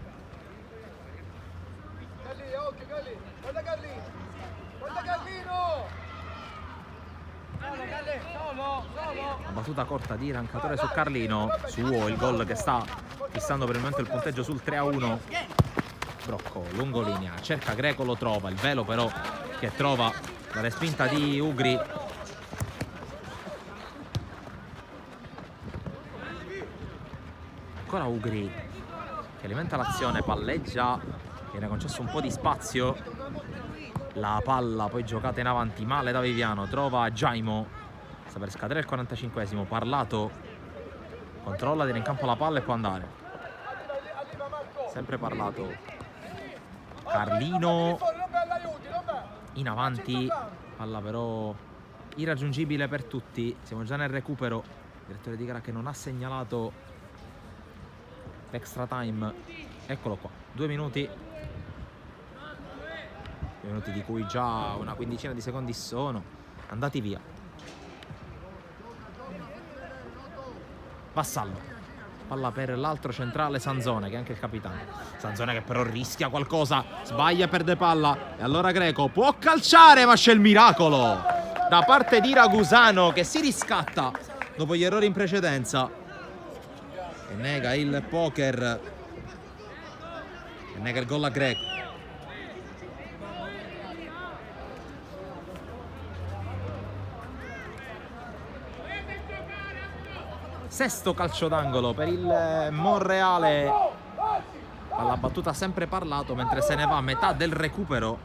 [SPEAKER 4] Galli, occhio, Galli. Guarda Gallino. Guarda Gallino. Solo.
[SPEAKER 1] La battuta corta di Rancatore su Carlino. Suo il gol che sta fissando per il momento il punteggio sul 3-1. Brocco, lungolinea, cerca Greco, lo trova. Il velo però che trova la respinta di Ugri. Ancora Ugri che alimenta l'azione, palleggia, viene concesso un po' di spazio. La palla poi giocata in avanti male da Viviano, trova Giaimo, sta per scadere il 45esimo, Parlato controlla, tiene in campo la palla e può andare. Sempre Parlato, Carlino in avanti, palla però irraggiungibile per tutti, siamo già nel recupero, il direttore di gara che non ha segnalato l'extra time, eccolo qua, 2 minuti di cui già una quindicina di secondi sono andati via. Vassallo, palla per l'altro centrale Sanzone che è anche il capitano. Sanzone che però rischia qualcosa, sbaglia, perde palla e allora Greco può calciare, ma c'è il miracolo da parte di Ragusano che si riscatta dopo gli errori in precedenza e nega il poker e nega il gol a Greco. Sesto calcio d'angolo per il Monreale, palla battuta sempre Parlato mentre se ne va a metà del recupero.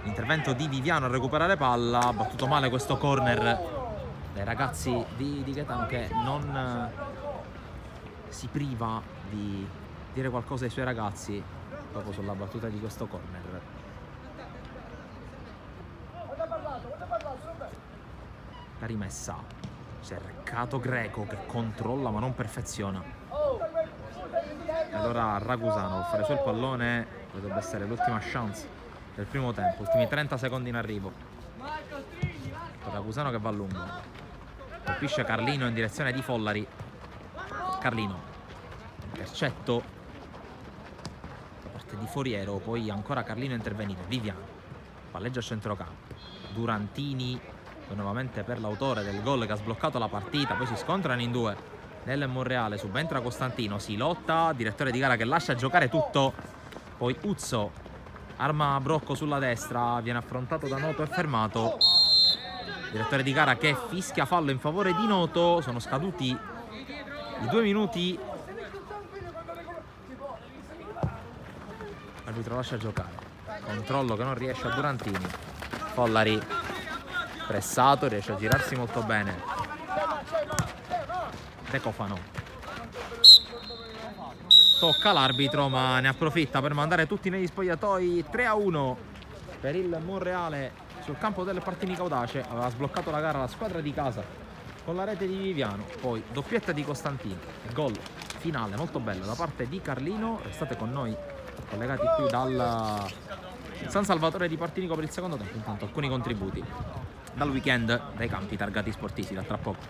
[SPEAKER 1] L'intervento di Viviano a recuperare palla, ha battuto male questo corner dai ragazzi di Gaetano che non si priva di dire qualcosa ai suoi ragazzi proprio sulla battuta di questo corner. La rimessa, cercato Greco che controlla ma non perfeziona. E allora Ragusano può fare sul pallone, potrebbe essere l'ultima chance del primo tempo, ultimi 30 secondi in arrivo. Ragusano che va a lungo, colpisce Carlino in direzione di Follari. Carlino, intercetto da parte di Foriero, poi ancora Carlino a intervenire. Viviano, palleggia a centrocampo. Durantini nuovamente per l'autore del gol che ha sbloccato la partita, poi si scontrano in due nel Monreale, subentra Costantino, si lotta, direttore di gara che lascia giocare tutto, poi Uzzo arma Brocco sulla destra, viene affrontato da Noto e fermato, direttore di gara che fischia fallo in favore di Noto, sono scaduti i 2 minuti, l'arbitro lascia giocare, controllo che non riesce a Durantini, Follari pressato, riesce a girarsi molto bene. Decofano tocca l'arbitro ma ne approfitta per mandare tutti negli spogliatoi. 3-1 per il Monreale sul campo del Partinico Audace. Aveva sbloccato la gara la squadra di casa con la rete di Viviano, poi doppietta di Costantino, gol finale molto bello da parte di Carlino. Restate con noi collegati qui dal San Salvatore di Partinico per il secondo tempo. Intanto alcuni contributi dal weekend dai campi targati sportivi, da tra poco.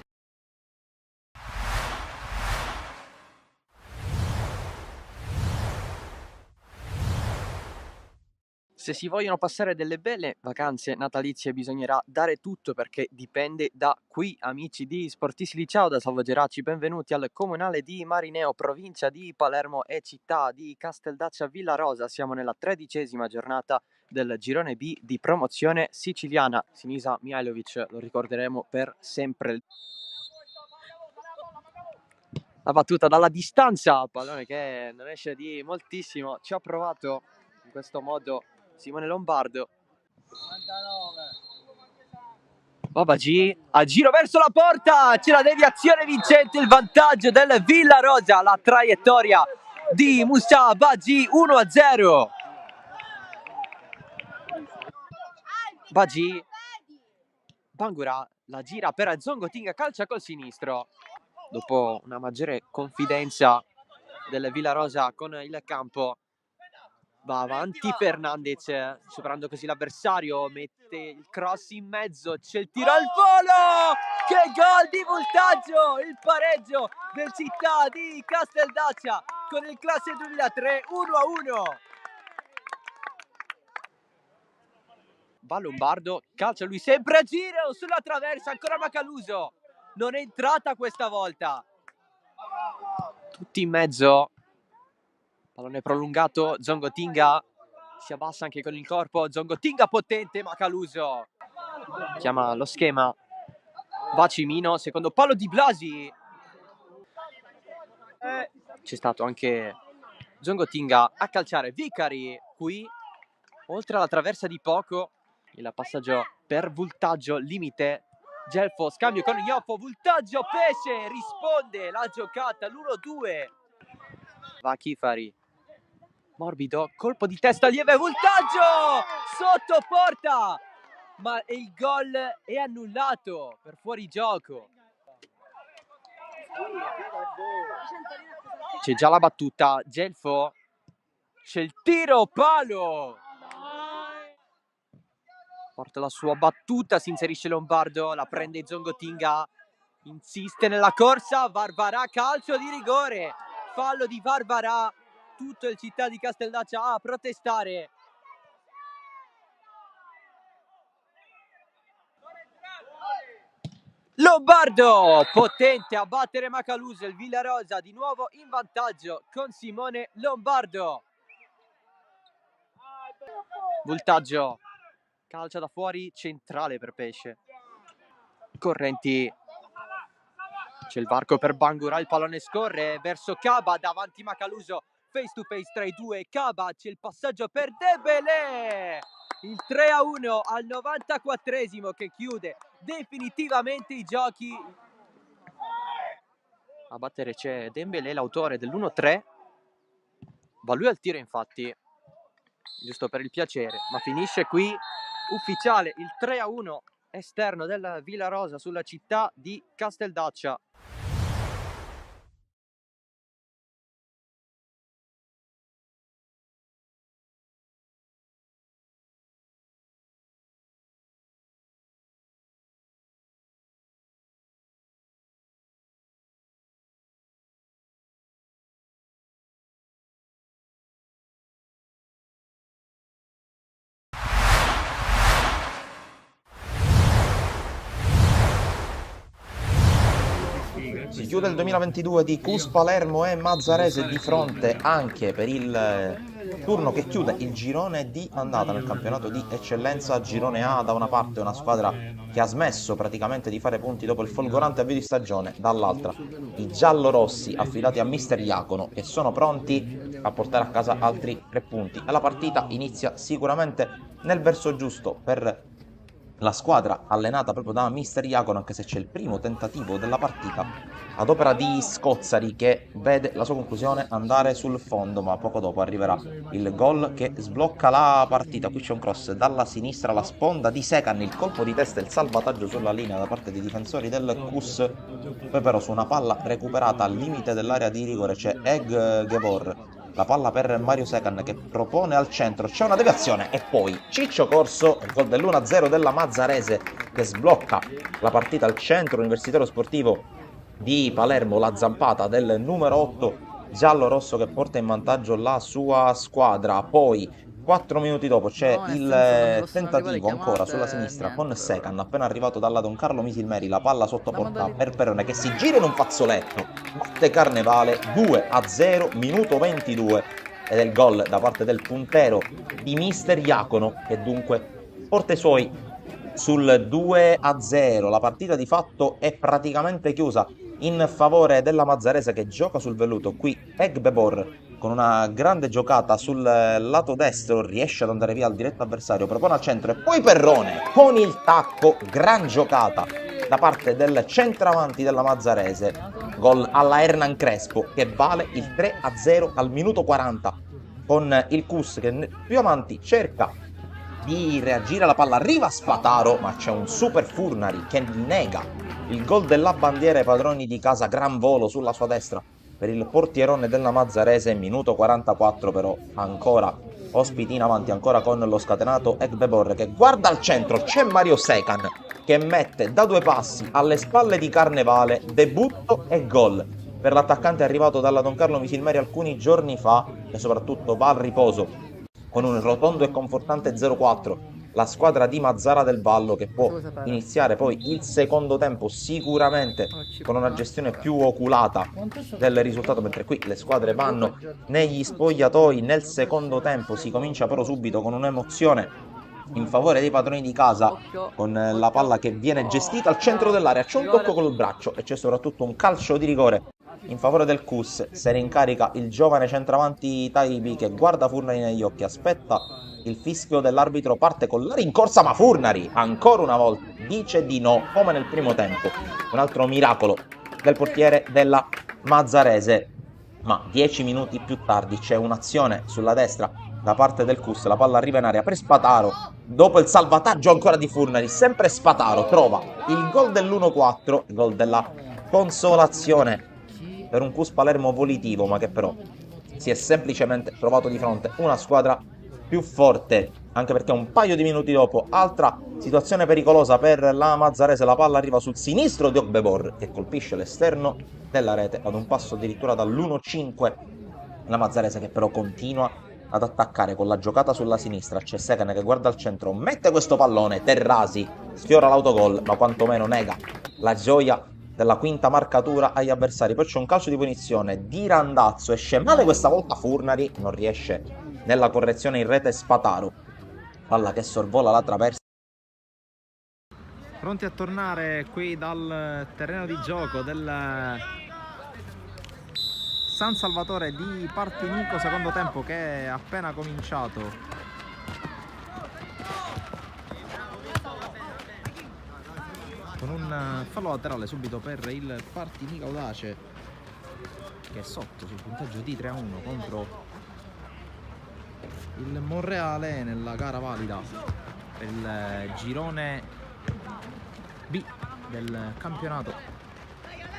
[SPEAKER 5] Se si vogliono passare delle belle vacanze natalizie bisognerà dare tutto, perché dipende da qui. Amici di Sportisti Ciao da Salvo Geraci, benvenuti al comunale di Marineo, provincia di Palermo e città di Casteldaccia Villarosa. Siamo nella 13ª giornata del girone B di promozione siciliana. Sinisa Mihajlovic, lo ricorderemo per sempre. La battuta dalla distanza, pallone che non esce di moltissimo, ci ha provato in questo modo Simone Lombardo. Babagi a giro verso la porta, c'è la deviazione vincente, il vantaggio del Villarosa, la traiettoria di Moussa Babagi, 1-0. Babagi, Bangura la gira per Zongotinga, calcia col sinistro. Dopo una maggiore confidenza del Villarosa con il campo, va avanti Fernandez, superando così l'avversario, mette il cross in mezzo, c'è il tiro al volo, che gol di voltaggio, il pareggio del Città di Casteldaccia con il classe 2003, 1-1. Va Lombardo, calcia lui sempre a giro sulla traversa, ancora Macaluso, non è entrata questa volta. Tutti in mezzo, pallone prolungato, Zongotinga si abbassa anche con il corpo, Zongotinga potente, Macaluso chiama lo schema, va Cimino, secondo palo di Blasi, c'è stato anche Zongotinga a calciare Vicari, qui oltre alla traversa di poco, il passaggio per Voltaggio, limite, Gelfo, scambio con Iofo, Voltaggio, Pesce, risponde la giocata, l'1-2, va Chifari, morbido, colpo di testa lieve, Voltaggio, sotto porta, ma il gol è annullato per fuorigioco. C'è già la battuta, Gelfo, c'è il tiro, palo, porta la sua battuta, si inserisce Lombardo, la prende Zongotinga, insiste nella corsa, Varvarà, calcio di rigore, fallo di Varvarà, tutto il Città di Casteldaccia a protestare. Lombardo, potente a battere Macaluso, il Villarosa di nuovo in vantaggio con Simone Lombardo. Voltaggio, calcia da fuori, centrale per Pesce. Correnti, c'è il varco per Bangura, il pallone scorre verso Caba, davanti Macaluso, face to face tra i due, Caba, c'è il passaggio per Dembélé, il 3-1 al 94esimo che chiude definitivamente i giochi. A battere c'è Dembélé, l'autore dell'1-3, va lui al tiro infatti, giusto per il piacere, ma finisce qui ufficiale il 3-1 esterno del Villarosa sulla Città di Casteldaccia.
[SPEAKER 1] Si chiude il 2022 di Cus Palermo e Mazzarese di fronte anche per il turno che chiude il girone di andata nel campionato di eccellenza. Girone A, da una parte una squadra che ha smesso praticamente di fare punti dopo il folgorante avvio di stagione, dall'altra i giallorossi affidati a mister Iacono che sono pronti a portare a casa altri 3 punti. E la partita inizia sicuramente nel verso giusto per la squadra allenata proprio da mister Iacono, anche se c'è il primo tentativo della partita ad opera di Scozzari che vede la sua conclusione andare sul fondo, ma poco dopo arriverà il gol che sblocca la partita. Qui c'è un cross dalla sinistra, la sponda di Secan, il colpo di testa e il salvataggio sulla linea da parte dei difensori del Cus. Poi però su una palla recuperata al limite dell'area di rigore c'è Eg Gevor, la palla per Mario Secan che propone al centro, c'è una deviazione e poi Ciccio Corso, il gol dell'1-0 della Mazzarese che sblocca la partita al centro universitario sportivo di Palermo, la zampata del numero 8 giallo-rosso che porta in vantaggio la sua squadra. Poi 4 minuti dopo c'è
[SPEAKER 2] No, nel
[SPEAKER 1] il
[SPEAKER 2] senso, non possono
[SPEAKER 1] tentativo
[SPEAKER 2] arrivare
[SPEAKER 1] ancora
[SPEAKER 2] chiamate,
[SPEAKER 1] sulla sinistra
[SPEAKER 2] niente.
[SPEAKER 1] con Secan, appena arrivato dalla Don Carlo Misilmeri, la palla sotto
[SPEAKER 2] La
[SPEAKER 1] porta
[SPEAKER 2] modalità.
[SPEAKER 1] per Perrone che si gira in un fazzoletto, batte Carnevale 2-0, minuto 22, ed è il gol da parte del puntero di Mister Iacono, che dunque porta i suoi sul 2-0. La partita di fatto è praticamente chiusa in favore della Mazzarese, che gioca sul velluto. Qui Egbebor con una grande giocata sul lato destro riesce ad andare via al diretto avversario, propone al centro e poi Perrone con il tacco, gran giocata da parte del centravanti della Mazzarese, gol alla Hernan Crespo che vale il 3-0 al minuto 40, con il Cus che più avanti cerca di reagire alla palla, arriva Spataro ma c'è un super Furnari che nega il gol della bandiera ai padroni di casa, gran volo sulla sua destra per il portierone della Mazzarese, minuto 44 però ancora ospiti in avanti, ancora con lo scatenato Egbebor che guarda al centro, c'è Mario Secan che mette da 2 passi alle spalle di Carnevale, debutto e gol per l'attaccante arrivato dalla Don Carlo Misilmeri alcuni giorni fa e soprattutto va al riposo con un rotondo e confortante 0-4. La squadra di Mazzara del Vallo che può iniziare poi il secondo tempo sicuramente con una gestione più oculata del risultato, mentre qui le squadre vanno negli spogliatoi. Nel secondo tempo si comincia però subito con un'emozione in favore dei padroni di casa, con la palla che viene gestita al centro dell'area, c'è un tocco col braccio e c'è soprattutto un calcio di rigore in favore del Cus. Se ne incarica il giovane centravanti Taibi che guarda Furnari negli occhi, aspetta il fischio dell'arbitro, parte con la rincorsa ma Furnari ancora una volta dice di no come nel primo tempo. Un altro miracolo del portiere della Mazzarese, ma 10 minuti più tardi c'è un'azione sulla destra da parte del Cus, la palla arriva in aria per Spataro, dopo il salvataggio ancora di Furnari, sempre Spataro trova il gol dell'1-4, il gol della consolazione per un Cus Palermo volitivo, ma che però si è semplicemente trovato di fronte una squadra più forte, anche perché un paio di minuti dopo altra situazione pericolosa per la Mazzarese, la palla arriva sul sinistro di Ogbebor che colpisce l'esterno della rete ad un passo addirittura dall'1-5. La Mazzarese che però continua ad attaccare con la giocata sulla sinistra, c'è Secan che guarda al centro, mette questo pallone, Terrasi sfiora l'autogol ma quantomeno nega la gioia della quinta marcatura agli avversari. Poi c'è un calcio di punizione di Randazzo, esce male questa volta Furnari, non riesce nella correzione in rete Spataro, palla che sorvola la traversa.
[SPEAKER 3] Pronti a tornare qui dal terreno di gioco del San Salvatore di Partinico, secondo tempo che è appena cominciato. Con un fallo laterale subito per il Partinico Audace che è sotto sul punteggio di 3-1 contro il Monreale nella gara valida per il girone B del campionato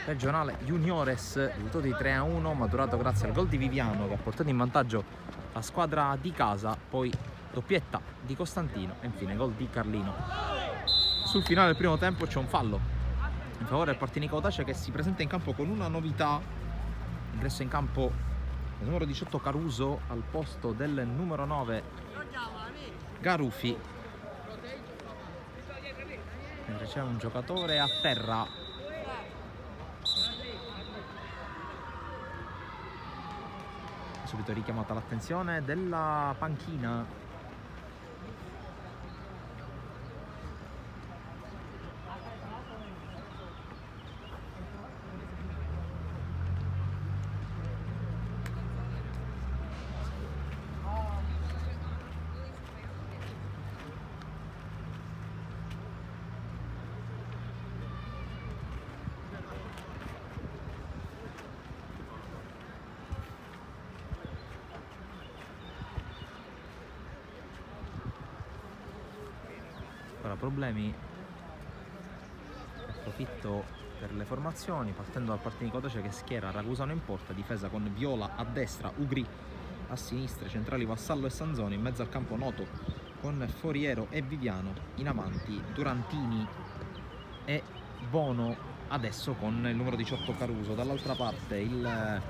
[SPEAKER 3] regionale Juniores. Risultato di 3-1 maturato grazie al gol di Viviano che ha portato in vantaggio la squadra di casa, poi doppietta di Costantino e infine gol di Carlino. Sul finale del primo tempo c'è un fallo in favore del Partinico Audace che si presenta in campo con una novità: ingresso in campo il numero 18 Caruso al posto del numero 9 Garufi, mentre c'è un giocatore a terra. Subito richiamata l'attenzione della panchina. Ora problemi, approfitto per le formazioni partendo dal Partinico Audace che schiera Ragusano in porta, difesa con Viola a destra, Ugri a sinistra, centrali Vassallo e Sanzoni, in mezzo al campo Noto con Foriero e Viviano, in avanti Durantini e Bono adesso con il numero 18 Caruso, dall'altra parte il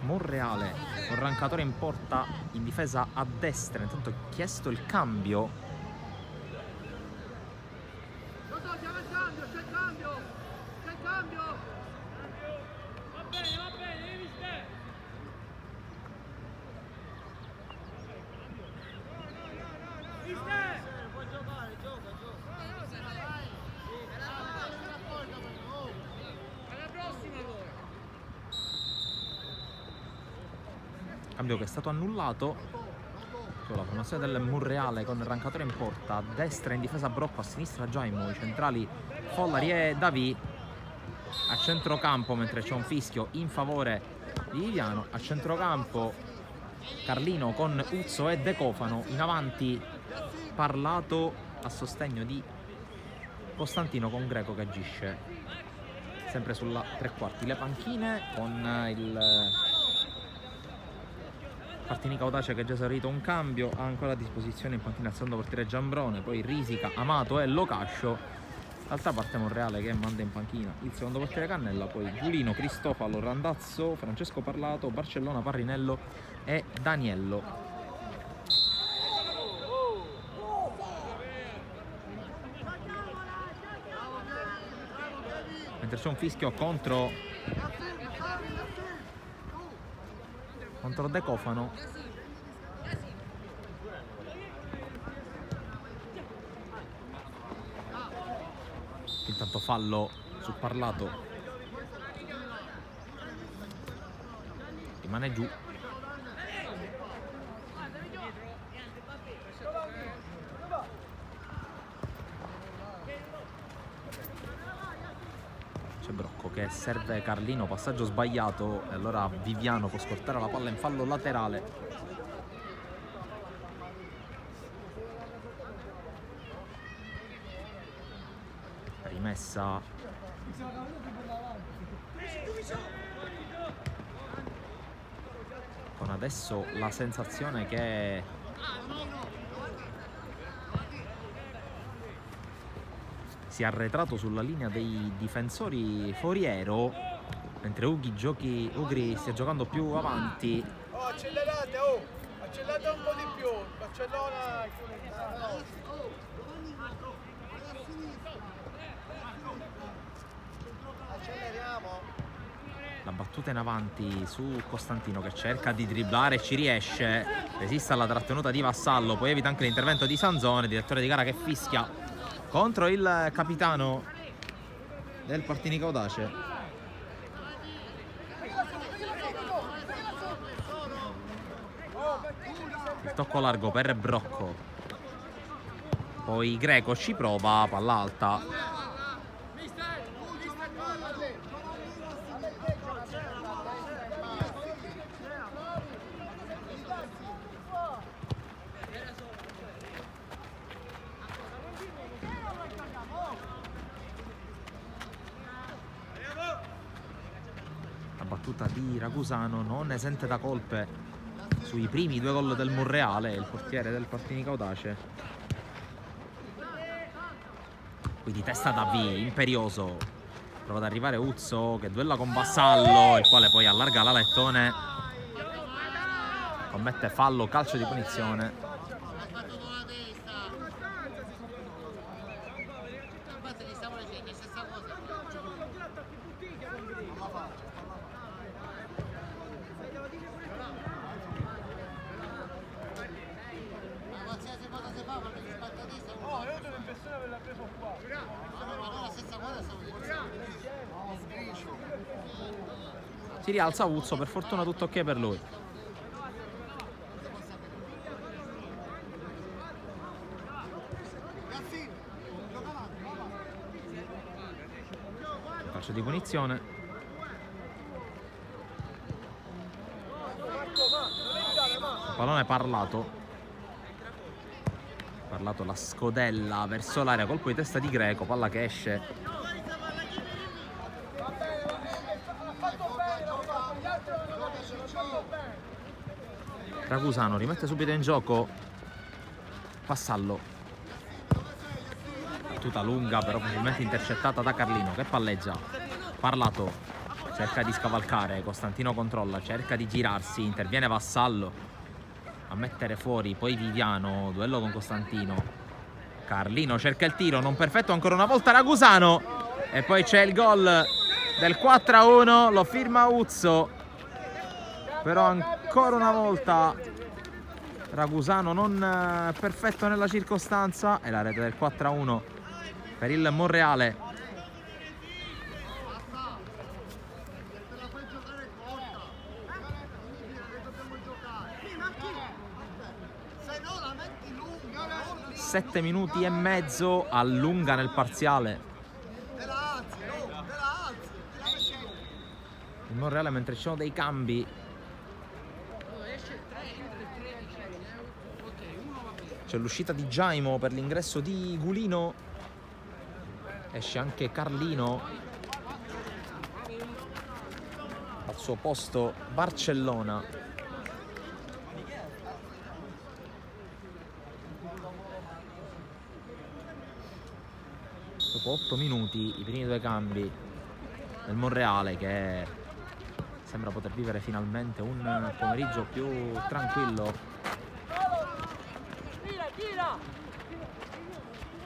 [SPEAKER 3] Monreale, un rancatore in porta, in difesa a destra. Intanto ha chiesto il cambio.
[SPEAKER 4] C'è il cambio, c'è il cambio, c'è il cambio. Va bene, devi stare. Puoi giocare, gioca. Alla prossima allora.
[SPEAKER 3] Cambio che è stato annullato. La formazione del Monreale con il rancatore in porta, a destra in difesa Brocco, a sinistra Giaimo, i centrali Follari e Davì. A centrocampo, mentre c'è un fischio in favore di Viviano, a centrocampo Carlino con Uzzo e De Cofano, in avanti Parlato a sostegno di Costantino con Greco che agisce sempre sulla tre quarti. Le panchine con il Partinica Audace che ha già esaurito un cambio, ha ancora a disposizione in panchina il secondo portiere Giambrone, poi Risica, Amato e Locascio. D'altra parte Monreale che manda in panchina il secondo portiere Cannella, poi Giulino, Cristofalo, Randazzo, Francesco Parlato, Barcellona, Parrinello e Daniello. Mentre c'è un fischio contro De Cofano. Intanto fallo su Parlato, rimane giù. C'è Brocco che serve Carlino, passaggio sbagliato e allora Viviano può scortare la palla in fallo laterale. Rimessa con adesso la sensazione che si è arretrato sulla linea dei difensori Foriero, mentre Ugri stia giocando più avanti.
[SPEAKER 4] Accelerate, accelerate un po' di più. Barcellona.
[SPEAKER 3] La battuta in avanti su Costantino che cerca di dribblare e ci riesce, resiste alla trattenuta di Vassallo, poi evita anche l'intervento di Sanzone, direttore di gara che fischia contro il capitano del Partinica Audace. Il tocco largo per Brocco, poi Greco ci prova, palla alta. Battuta di Ragusano non esente da colpe sui primi due gol del Monreale, il portiere del Partinica Audace. Qui di testa da V, imperioso, prova ad arrivare Uzzo che duella con Vassallo, il quale poi allarga l'alettone, commette fallo, calcio di punizione. Si rialza Uzzo, per fortuna tutto ok per lui. Calcio di punizione. Pallone Parlato. Parlato la scodella verso l'area, colpo di testa di Greco, palla che esce. Ragusano rimette subito in gioco Vassallo, battuta lunga però facilmente intercettata da Carlino che palleggia. Parlato, cerca di scavalcare, Costantino controlla, cerca di girarsi, interviene Vassallo a mettere fuori, poi Viviano, duello con Costantino, Carlino cerca il tiro, non perfetto ancora una volta Ragusano, e poi c'è il gol del 4-1, lo firma Uzzo, però ancora una volta Ragusano non perfetto nella circostanza, e la rete del 4-1 per il Monreale.
[SPEAKER 2] Se
[SPEAKER 3] 7 minuti e mezzo, allunga nel parziale il Monreale, mentre ci sono dei cambi. C'è l'uscita di Giaimo per l'ingresso di Gulino, esce anche Carlino, al suo posto Barcellona. Dopo 8 minuti i primi due cambi del Monreale, che sembra poter vivere finalmente un pomeriggio più tranquillo.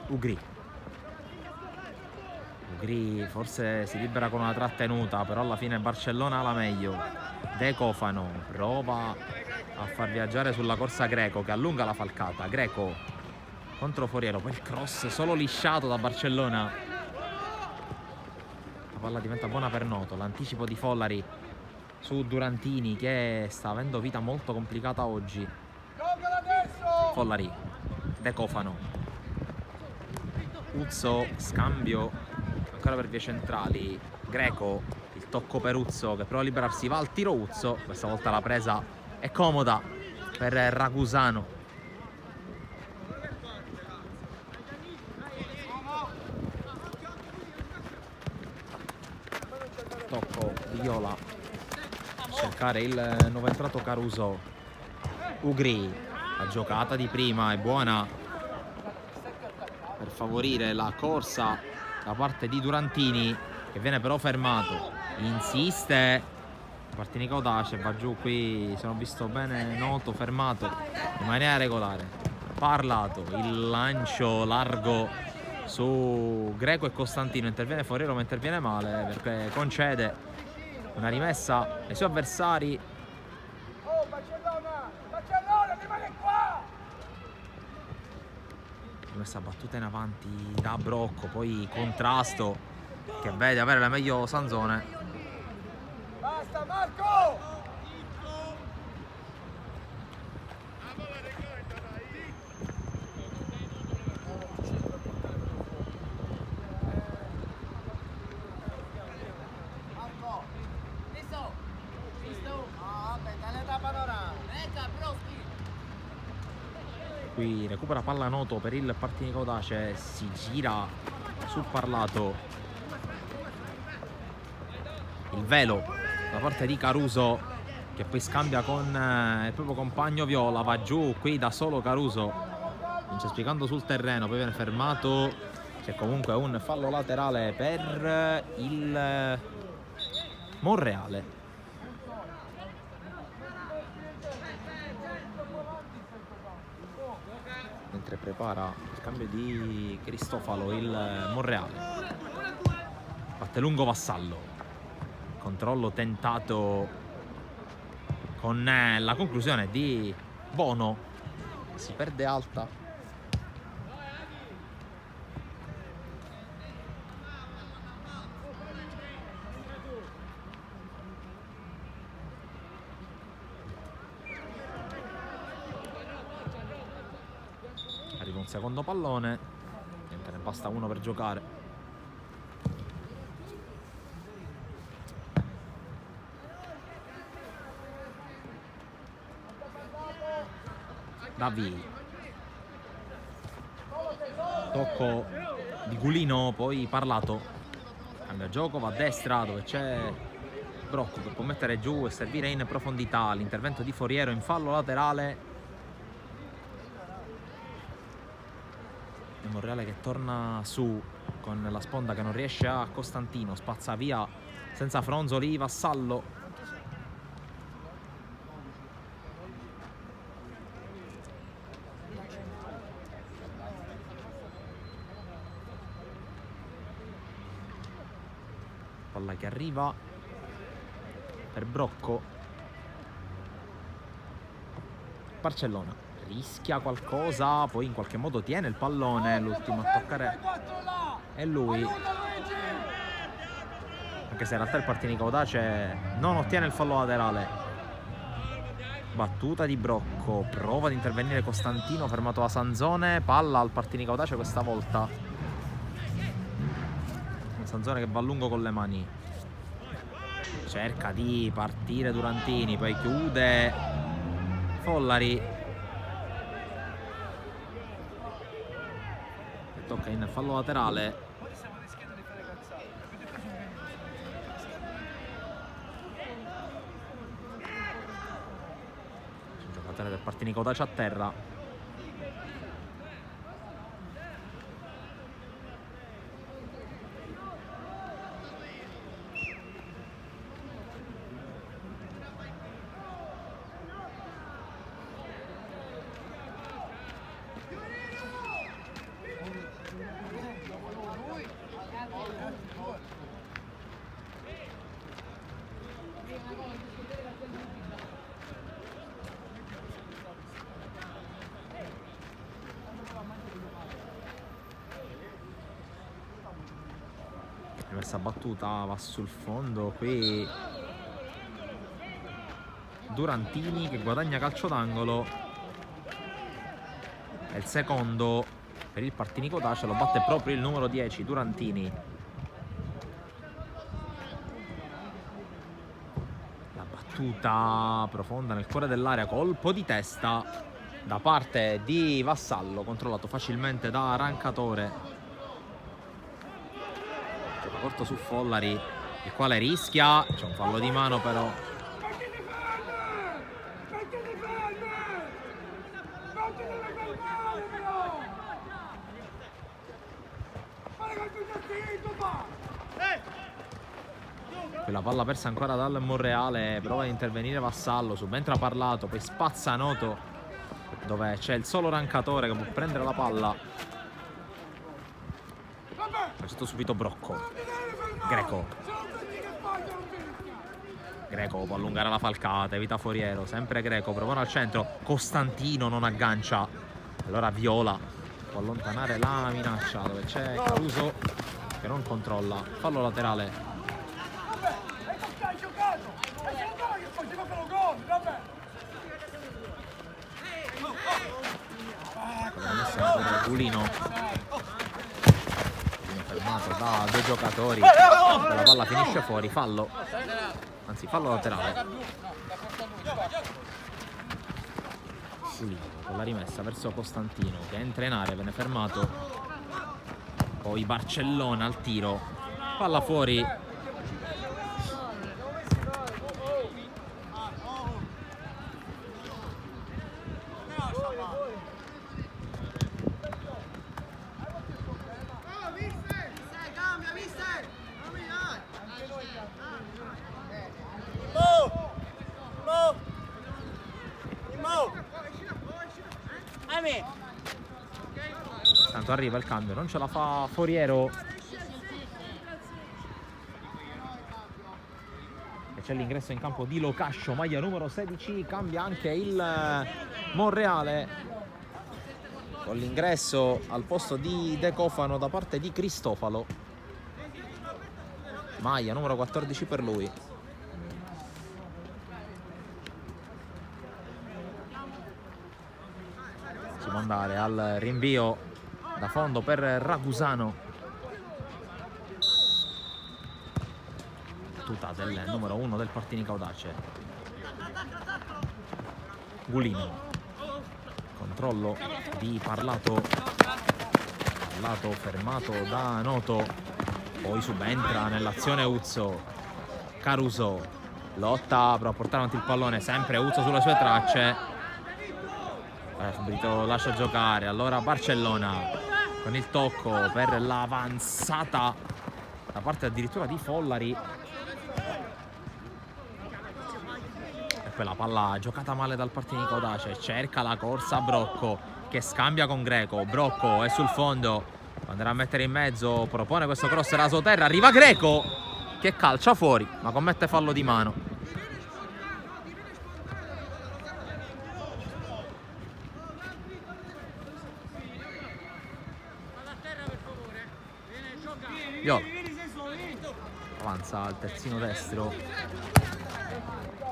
[SPEAKER 3] Ugri forse si libera con una trattenuta, però alla fine Barcellona ha la meglio. De Cofano prova a far viaggiare sulla corsa Greco, che allunga la falcata. Greco contro Foriero, poi il cross solo lisciato da Barcellona. La palla diventa buona per Noto, l'anticipo di Follari su Durantini, che sta avendo vita molto complicata oggi. Follari, De Cofano, Uzzo, scambio ancora per vie centrali, Greco, il tocco per Uzzo che prova a liberarsi, va al tiro Uzzo, questa volta la presa è comoda per Ragusano. Tocco di Viola, cercare il nuovo entrato Caruso. Ugri, la giocata di prima è buona per favorire la corsa da parte di Durantini, che viene però fermato. Insiste Partinico audace, va giù qui, se non ho visto bene, Noto fermato in maniera regolare. Parlato, il lancio largo su Greco e Costantino, interviene Forero ma interviene male, perché concede una rimessa ai suoi avversari.
[SPEAKER 4] Oh, Barcellona, rimane qua!
[SPEAKER 3] Rimessa battuta in avanti da Brocco, poi contrasto che vede avere la meglio Sanzone.
[SPEAKER 4] Basta, Marco!
[SPEAKER 3] Qui recupera palla Noto per il Partinico audace, si gira sul Parlato. Il velo da parte di Caruso, che poi scambia con il proprio compagno Viola, va giù qui da solo Caruso, vince spiegando sul terreno, poi viene fermato. C'è comunque un fallo laterale per il Monreale. Mentre prepara il cambio di Cristofalo il Monreale. Batte lungo Vassallo, controllo tentato con la conclusione di Bono, si perde alta. Arriva un secondo pallone, niente, ne basta uno per giocare. Davi, tocco di Gulino, poi Parlato, cambia gioco, va a destra dove c'è Brocco che può mettere giù e servire in profondità. L'intervento di Foriero in fallo laterale. Monreale che torna su con la sponda che non riesce a Costantino, spazza via senza Fronzoli, Vassallo. Palla che arriva per Brocco. Barcellona rischia qualcosa, poi in qualche modo tiene il pallone. L'ultimo a toccare è lui, anche se in realtà il Partinico Audace non ottiene il fallo laterale. Battuta di Brocco, prova ad intervenire Costantino, fermato da Sanzone. Palla al Partinico Audace questa volta. Sanzone che va a lungo con le mani, cerca di partire Durantini, poi chiude Follari e tocca in fallo laterale. Il giocatore del Partinico Audace a terra. Questa battuta va sul fondo, qui Durantini che guadagna calcio d'angolo, è il secondo per il Partinico Audace, lo batte proprio il numero 10 Durantini. La battuta profonda nel cuore dell'area, colpo di testa da parte di Vassallo, controllato facilmente da Rancatore. Corto su Follari, il quale rischia, c'è un fallo di mano però.
[SPEAKER 4] Perché ti fermi? Perché ti fermi? Non ti devi fermare però! Fai che tu sei zitto, fa!
[SPEAKER 3] Qui la palla persa ancora dal Monreale, prova ad intervenire Vassallo, subentra Parlato, poi spazza Noto dove c'è il solo Rancatore che può prendere la palla. Questo subito Brocco. Greco può allungare la falcata, evita Foriero, sempre Greco, provano al centro, Costantino non aggancia, allora Viola può allontanare la minaccia dove c'è Caruso che non controlla, fallo laterale.
[SPEAKER 4] Hai giocato che faceva per un gol, vabbè!
[SPEAKER 3] Gulino fermato da due giocatori, la palla finisce fuori, fallo, anzi fallo laterale. Gulino con la rimessa verso Costantino che entra in area, viene fermato, poi Barcellona al tiro, palla fuori. Tanto arriva il cambio, non ce la fa Foriero. E c'è l'ingresso in campo di Locascio, maglia numero 16, cambia anche il Monreale con l'ingresso al posto di De Cofano da parte di Cristofalo, maglia numero 14 per lui. Si può andare al rinvio da fondo per Ragusano, battuta del numero 1 del Partinico Audace. Gulino, controllo di Parlato, fermato da Noto, poi subentra nell'azione Uzzo, Caruso lotta per portare avanti il pallone, sempre Uzzo sulle sue tracce, subito lascia giocare, allora Barcellona con il tocco per l'avanzata da parte addirittura di Follari, poi la palla giocata male dal Partinico Audace, cerca la corsa Brocco che scambia con Greco, Brocco è sul fondo, andrà a mettere in mezzo, propone questo cross rasoterra, arriva Greco che calcia fuori ma commette fallo di mano. Viola avanza al terzino destro,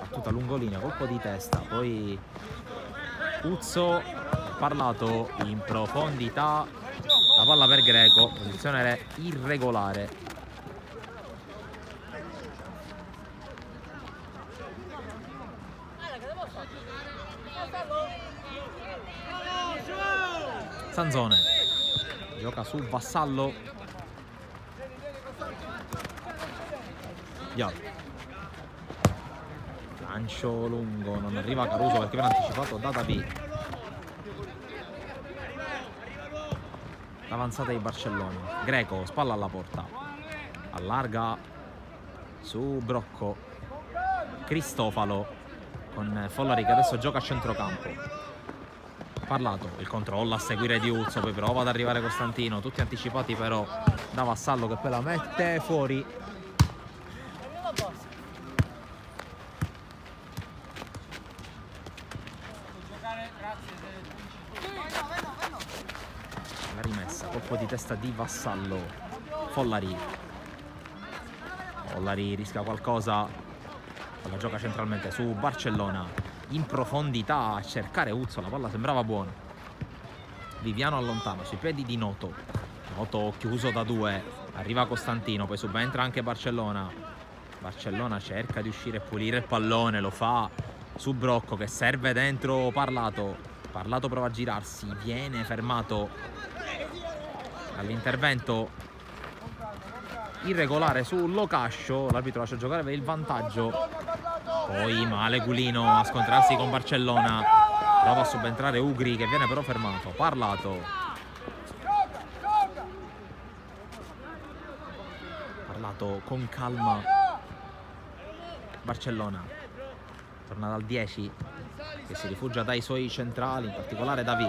[SPEAKER 3] battuta lungolinea, colpo di testa, poi Uzzo, parlato in profondità, la palla per Greco, posizione irregolare. Sanzone gioca su Vassallo. Lancio lungo, non arriva Caruso perché viene anticipato da Davi. L'avanzata di Barcellona. Greco, spalla alla porta. Allarga su Brocco. Cristofalo con Follari che adesso gioca a centrocampo. Parlato, il controllo a seguire di Uzzo, poi prova ad arrivare Costantino, tutti anticipati però da Vassallo che poi la mette fuori. La rimessa, colpo di testa di Vassallo. Follari rischia qualcosa, la gioca centralmente su Barcellona, in profondità a cercare Uzzo, la palla sembrava buona. Viviano allontana sui piedi di Noto chiuso da due, arriva Costantino, poi subentra anche Barcellona cerca di uscire e pulire il pallone, lo fa su Brocco che serve dentro Parlato prova a girarsi, viene fermato all'intervento irregolare su Locascio, l'arbitro lascia giocare per il vantaggio, poi male Gulino a scontrarsi con Barcellona, prova a subentrare Ugri che viene però fermato. Parlato con calma, Barcellona torna dal 10 che si rifugia dai suoi centrali, in particolare Davi.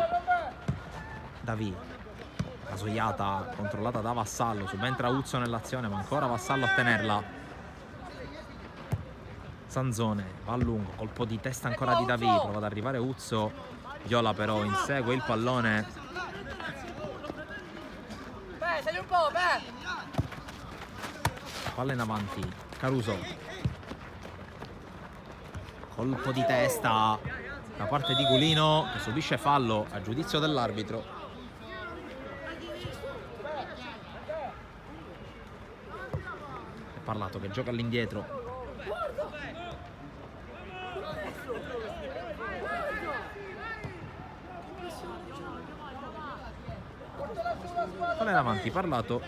[SPEAKER 3] Rasoiata controllata da Vassallo, subentra Uzzo nell'azione ma ancora Vassallo a tenerla. Sanzone va a lungo, colpo di testa ancora di Davi, prova ad arrivare Uzzo, Viola però insegue il pallone. Palla in avanti, Caruso, colpo di testa da parte di Gulino che subisce fallo a giudizio dell'arbitro. Parlato che gioca all'indietro. Palla in avanti, Parlato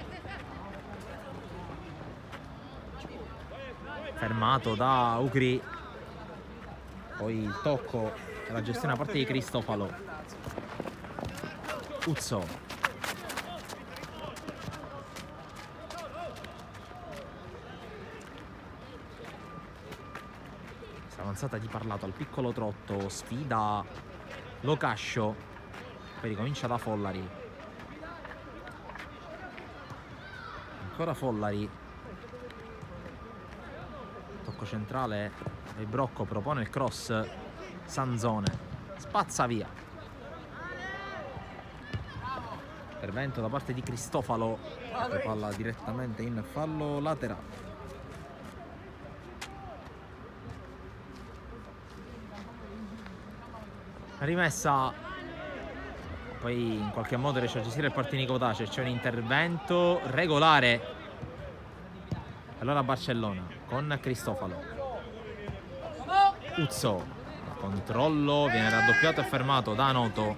[SPEAKER 3] fermato da Ugri, poi il tocco e la gestione a parte di Cristofalo. Uzzo avanzata di Parlato al piccolo trotto, sfida Locascio, poi ricomincia da Follari, ancora Follari, tocco centrale e Brocco propone il cross, Sanzone spazza via, intervento da parte di Cristofalo, poi palla direttamente in fallo laterale. Rimessa, poi in qualche modo riesce a gestire il Partinico Audace, c'è un intervento regolare. Allora Barcellona con Cristofalo. Uzzo, controllo, viene raddoppiato e fermato da Noto.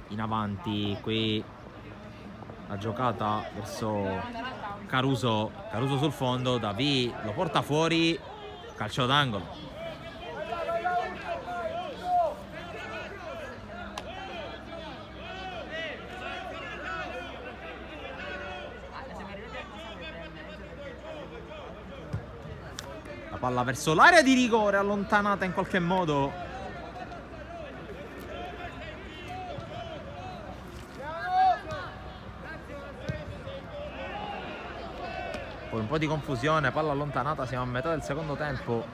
[SPEAKER 3] In avanti, qui la giocata verso Caruso sul fondo, Davi lo porta fuori, calcio d'angolo.
[SPEAKER 1] palla verso l'area di rigore, allontanata in qualche modo. Poi un po' di confusione, palla allontanata, siamo a metà del secondo tempo.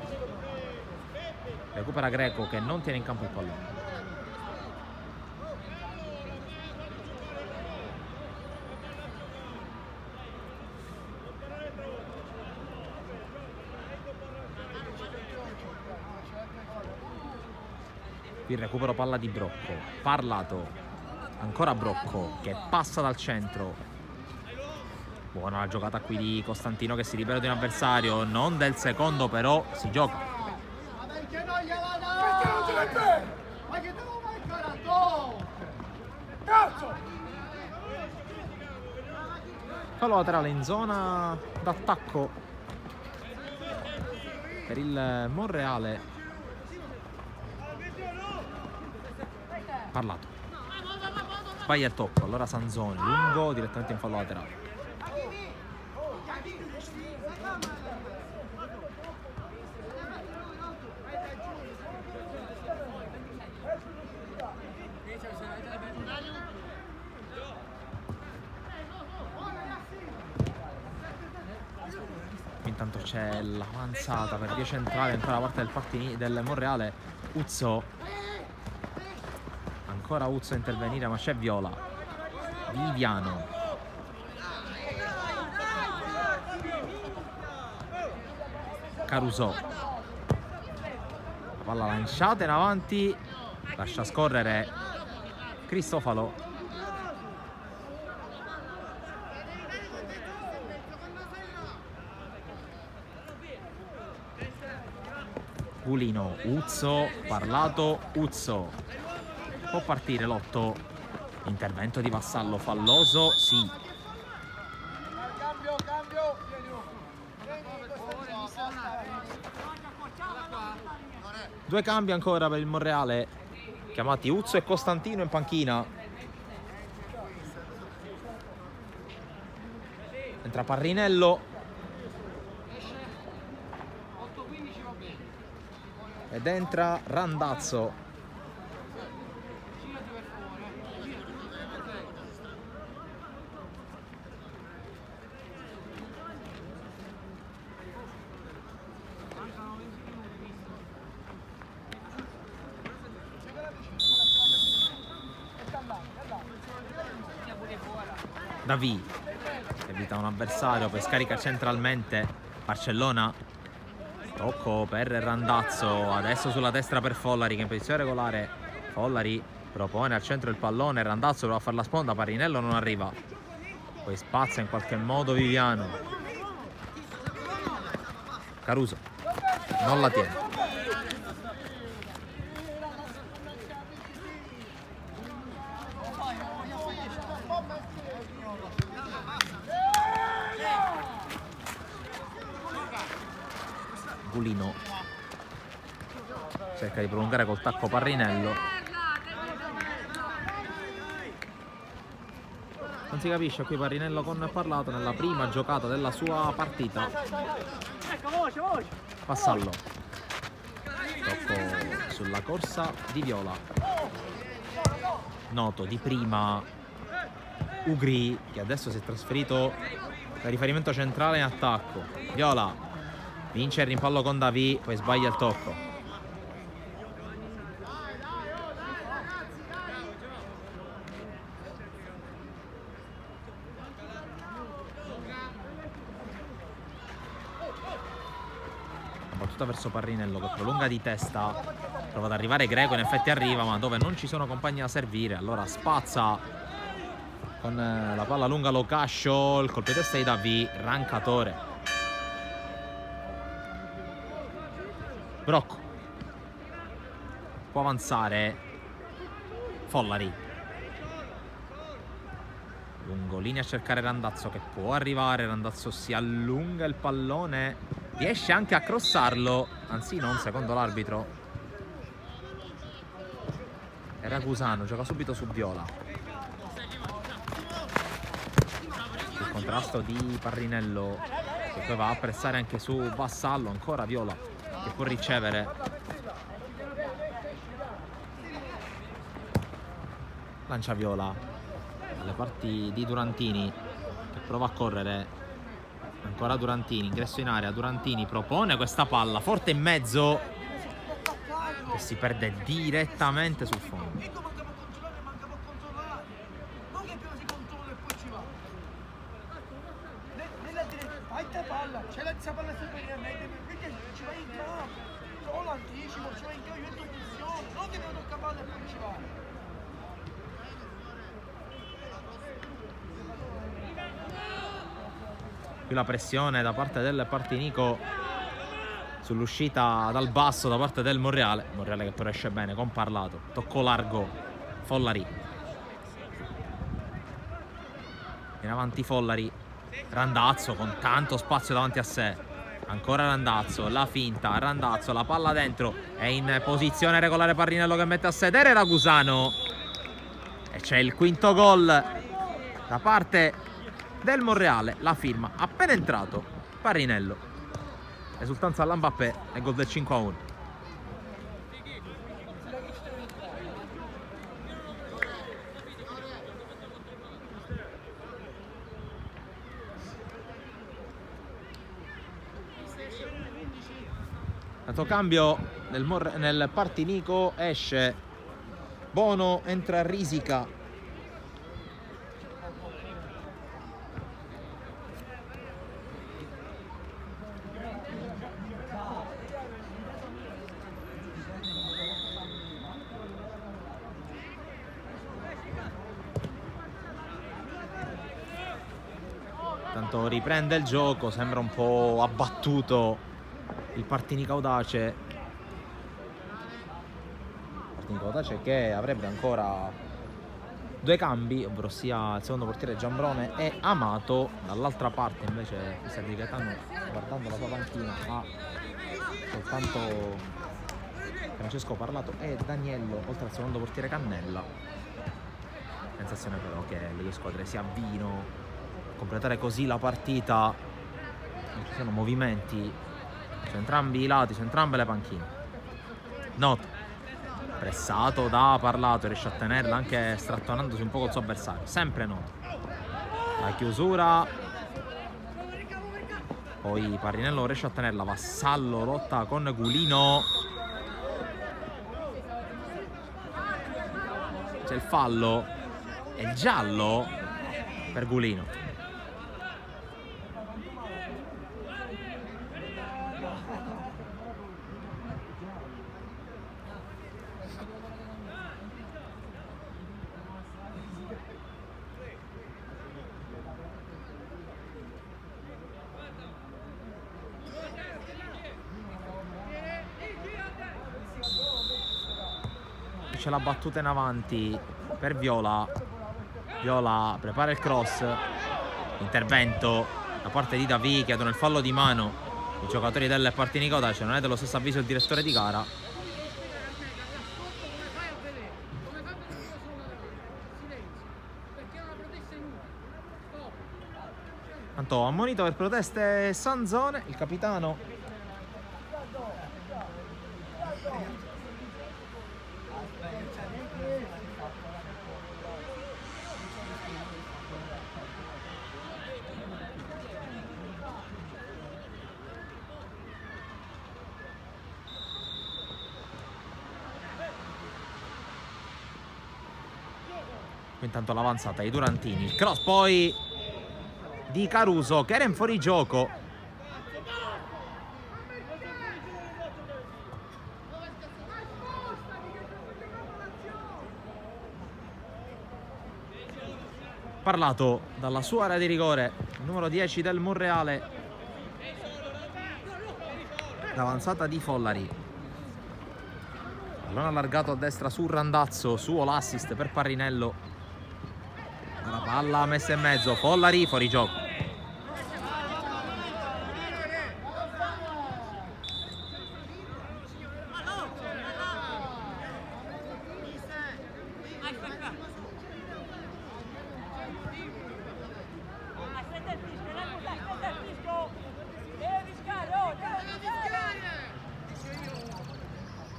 [SPEAKER 1] Recupera Greco che non tiene in campo il pallone. Qui recupero palla di Brocco, Parlato, ancora Brocco che passa dal centro. Buona la giocata qui di Costantino che si libera di un avversario, non del secondo però si gioca.
[SPEAKER 2] Ma perché non gliela dà?
[SPEAKER 4] Perché non te le prendi?
[SPEAKER 2] Ma che devo mancare a
[SPEAKER 4] Cazzo!
[SPEAKER 1] Fallo laterale in zona d'attacco per il Monreale. Parlato. Sbaglia il tocco, allora Sanzoni, lungo direttamente in fallo laterale. Intanto c'è l'avanzata per via centrale ancora da parte del Monreale. Uzzo, ancora Uzzo a intervenire ma c'è Viola. Viviano, Caruso, la palla lanciata in avanti, lascia scorrere Cristofalo. Gulino, Uzzo, Parlato, Uzzo. Può partire l'8. Intervento di Vassallo, falloso, sì.
[SPEAKER 2] Cambio.
[SPEAKER 1] Due cambi ancora per il Monreale, chiamati Uzzo e Costantino in panchina. Entra Parrinello. Ed entra Randazzo. Davi evita un avversario, poi scarica centralmente Barcellona. Tocco per Randazzo, adesso sulla destra per Follari che è in posizione regolare. Follari propone al centro il pallone, Randazzo prova a fare la sponda, Parrinello non arriva. Poi spazza in qualche modo Viviano. Caruso non la tiene. Gulino cerca di prolungare col tacco Parrinello. Non si capisce qui Parrinello con Parlato nella prima giocata della sua partita. Vassallo. Tocco sulla corsa di Viola. Noto di prima Ugri che adesso si è trasferito da riferimento centrale in attacco. Viola vince il rimpallo con Davi, poi sbaglia il tocco. La battuta verso Parrinello che prolunga di testa, prova ad arrivare Greco, in effetti arriva, ma dove non ci sono compagni a servire, allora spazza con la palla lunga Locascio, il colpo di testa di Davi, Rancatore. Brocco può avanzare Follari, lungolinea a cercare Randazzo che può arrivare, Randazzo si allunga il pallone, riesce anche a crossarlo, anzi non secondo l'arbitro. Era Ragusano, gioca subito su Viola. Il contrasto di Parrinello
[SPEAKER 3] che poi va a pressare anche su Vassallo. Ancora Viola che può ricevere. Lancia Viola alle parti di Durantini che prova a correre. Ancora Durantini, ingresso in area, Durantini propone questa palla forte in mezzo che si perde direttamente sul fondo.
[SPEAKER 4] Non che prima si controlla e poi ci va. Nella direzione, fai te palla, c'è la palla superiore, perché ci vai in campo, o l'anticipo, ci vai in campo, io in posizione, non che devo toccare palla e poi ci va.
[SPEAKER 3] Qui la pressione da parte del Partinico sull'uscita dal basso da parte del Monreale. Monreale che però esce bene con Parlato. Tocco largo Follari. Viene avanti Follari. Randazzo con tanto spazio davanti a sé. Ancora Randazzo, la finta, Randazzo, la palla dentro. È in posizione regolare Parrinello che mette a sedere Ragusano. E c'è il quinto gol da parte del Monreale, la firma appena entrato Parrinello. Esultanza all'Mbappé e gol del 5-1. Tanto cambio nel Partinico, esce Bono, entra Risica. Tanto riprende il gioco, sembra un po' abbattuto il Partinico Audace. Partinico Audace che avrebbe ancora due cambi, ovvero sia il secondo portiere Giambrone e Amato. Dall'altra parte invece Mister Di Gaetano, guardando la sua panchina, ha soltanto Francesco Parlato e Daniello, oltre al secondo portiere Cannella. Sensazione però che le due squadre si avvino completare così la partita. Non ci sono movimenti su entrambi i lati, su entrambe le panchine. Noto pressato da Parlato, riesce a tenerla anche strattonandosi un po' col suo avversario. Sempre Noto, la chiusura, poi Parrinello riesce a tenerla, Vassallo lotta con Gulino, c'è il fallo e il giallo per Gulino. C'è la battuta in avanti per Viola. Viola prepara il cross, intervento da parte di Davi, chiedono il fallo di mano i giocatori del Partinico Audace. Non è dello stesso avviso il direttore di gara. Tanto ammonito per proteste Sanzone, il capitano. Intanto l'avanzata di Durantini, il cross poi di Caruso che era in fuorigioco. Parlato dalla sua area di rigore, il numero 10 del Monreale. L'avanzata di Follari, pallone allargato a destra su Randazzo, suo l'assist per Parrinello. La palla messa in mezzo, Follari fuori gioco.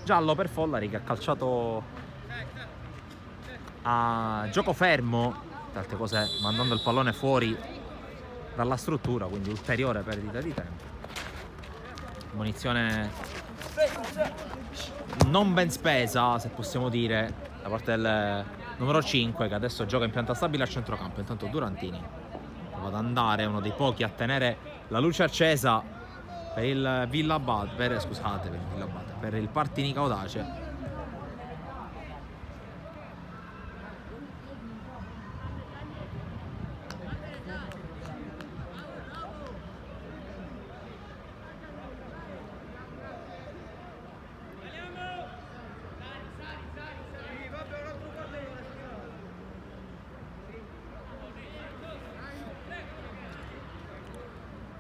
[SPEAKER 1] Giallo per Follari che ha calciato a gioco fermo, tra altre cose mandando il pallone fuori dalla struttura, quindi ulteriore perdita di tempo. Munizione non ben spesa, se possiamo dire, da parte del numero 5 che adesso gioca in pianta stabile a centrocampo. Intanto Durantini prova ad andare, uno dei pochi a tenere la luce accesa per il Villabate, per il Partinico Audace.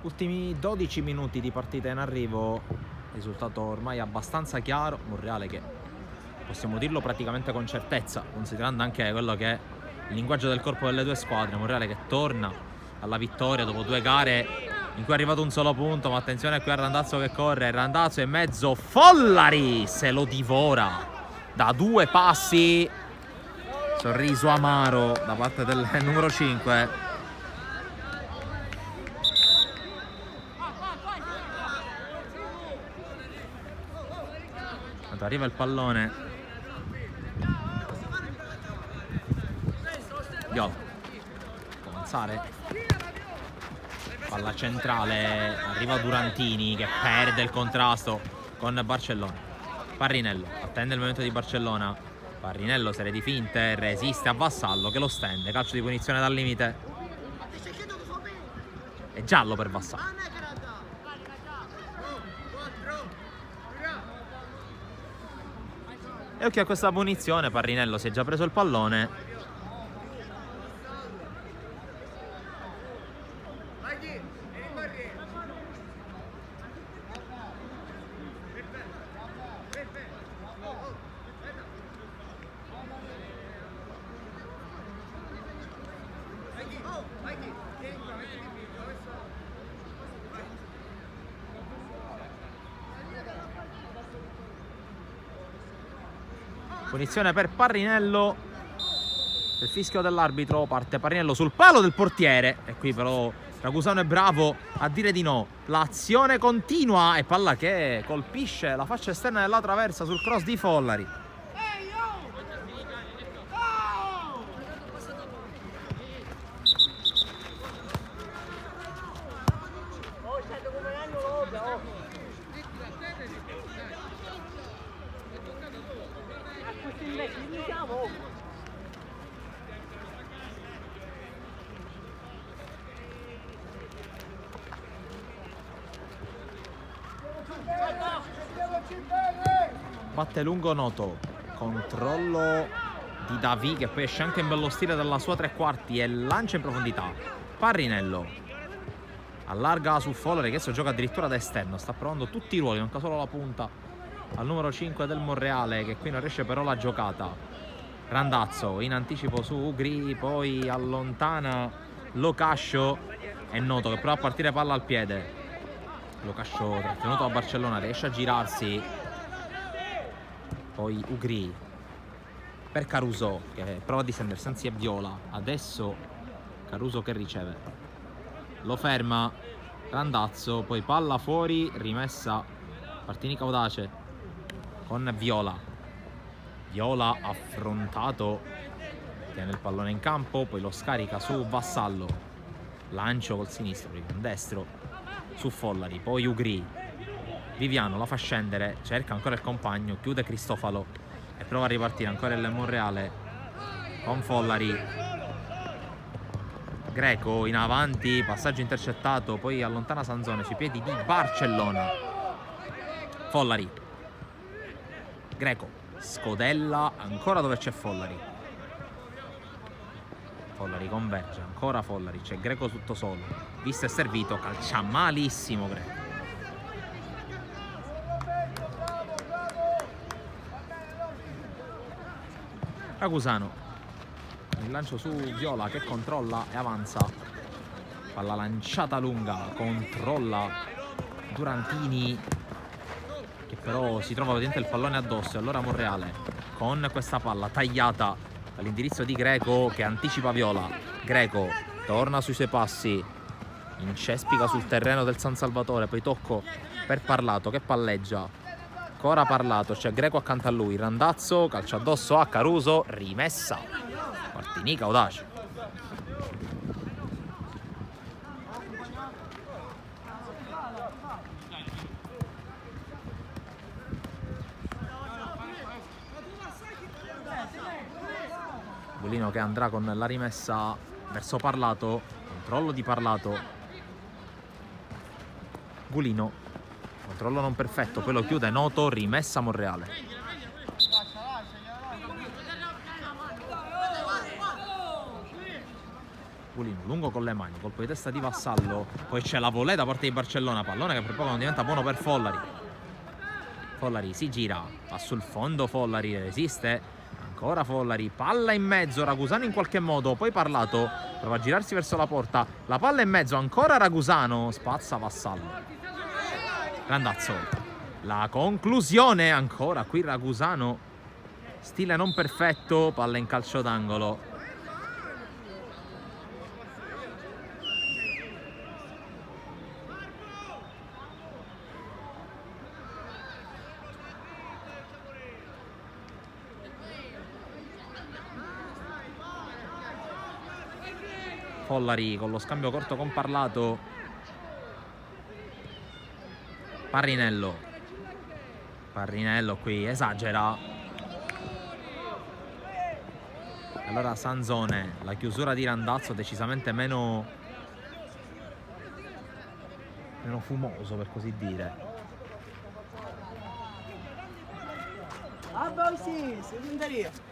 [SPEAKER 1] Ultimi 12 minuti di partita in arrivo, risultato ormai abbastanza chiaro, Monreale che possiamo dirlo praticamente con certezza, considerando anche quello che è il linguaggio del corpo delle due squadre. Monreale che torna alla vittoria dopo 2 gare in cui è arrivato un solo punto, ma attenzione qui a Randazzo che corre, Randazzo in mezzo, Follari se lo divora da 2 passi, sorriso amaro da parte del numero 5. Arriva il pallone, Viola può avanzare, palla centrale, arriva Durantini che perde il contrasto con Barcellona. Parrinello attende il momento di Barcellona, Parrinello serie di finte, resiste a Vassallo che lo stende, calcio di punizione dal limite, è giallo per Vassallo. E occhio a questa punizione, Parrinello si è già preso il pallone. Punizione per Parrinello, il fischio dell'arbitro, parte Parrinello sul palo del portiere e qui però Ragusano è bravo a dire di no. L'azione continua e palla che colpisce la faccia esterna della traversa sul cross di Follari. Batte lungo Noto, controllo di Davi che poi esce anche in bello stile dalla sua tre quarti e lancia in profondità. Parrinello allarga su Follari che adesso gioca addirittura da esterno, sta provando tutti i ruoli, manca solo la punta al numero 5 del Monreale che qui non riesce però la giocata. Randazzo in anticipo su Ugri, poi allontana Locascio e Noto che prova a partire palla al piede. Locascio trattenuto da Barcellona, riesce a girarsi, poi Ugri per Caruso che prova a distendersi, anzi è Viola, adesso Caruso che riceve, lo ferma Randazzo, poi palla fuori, rimessa Partinico Audace con Viola. Viola affrontato, tiene il pallone in campo, poi lo scarica su Vassallo, lancio col sinistro, prima con destro su Follari, poi Ugri, Viviano la fa scendere, cerca ancora il compagno, chiude Cristofalo e prova a ripartire ancora il Monreale con Follari. Greco in avanti, passaggio intercettato, poi allontana Sanzone sui piedi di Barcellona. Follari, Greco scodella ancora dove c'è Follari. Follari converge, ancora Follari, c'è Greco tutto solo, visto e servito, calcia malissimo Greco. Ragusano, il lancio su Viola che controlla e avanza, palla lanciata lunga, controlla Durantini che
[SPEAKER 3] però si trova ovviamente il pallone addosso e allora Monreale con questa palla tagliata all'indirizzo di Greco che anticipa Viola. Greco torna sui suoi passi, incespica sul terreno del San Salvatore, poi tocco per Parlato che palleggia, ancora Parlato, c'è Greco accanto a lui, Randazzo, calcio addosso a Caruso, rimessa, Martinica audace. Gulino che andrà con la rimessa verso Parlato, controllo di Parlato, Gulino, controllo non perfetto, poi lo chiude Noto, rimessa Monreale. Gulino lungo con le mani, colpo di testa di Vassallo, poi c'è la volée da parte di Barcellona, pallone che per poco non diventa buono per Follari. Follari si gira, va sul fondo, Follari resiste. Ancora Follari, palla in mezzo, Ragusano in qualche modo, poi Parlato, prova a girarsi verso la porta, la palla in mezzo, ancora Ragusano, spazza Vassallo. Randazzo, la conclusione, ancora qui Ragusano, stile non perfetto, palla in calcio d'angolo. Follari con lo scambio corto con Parlato. Parrinello. Parrinello qui esagera. Allora Sanzone, la chiusura di Randazzo decisamente meno fumoso per così dire.
[SPEAKER 2] Ah, beh, sì, secondaria.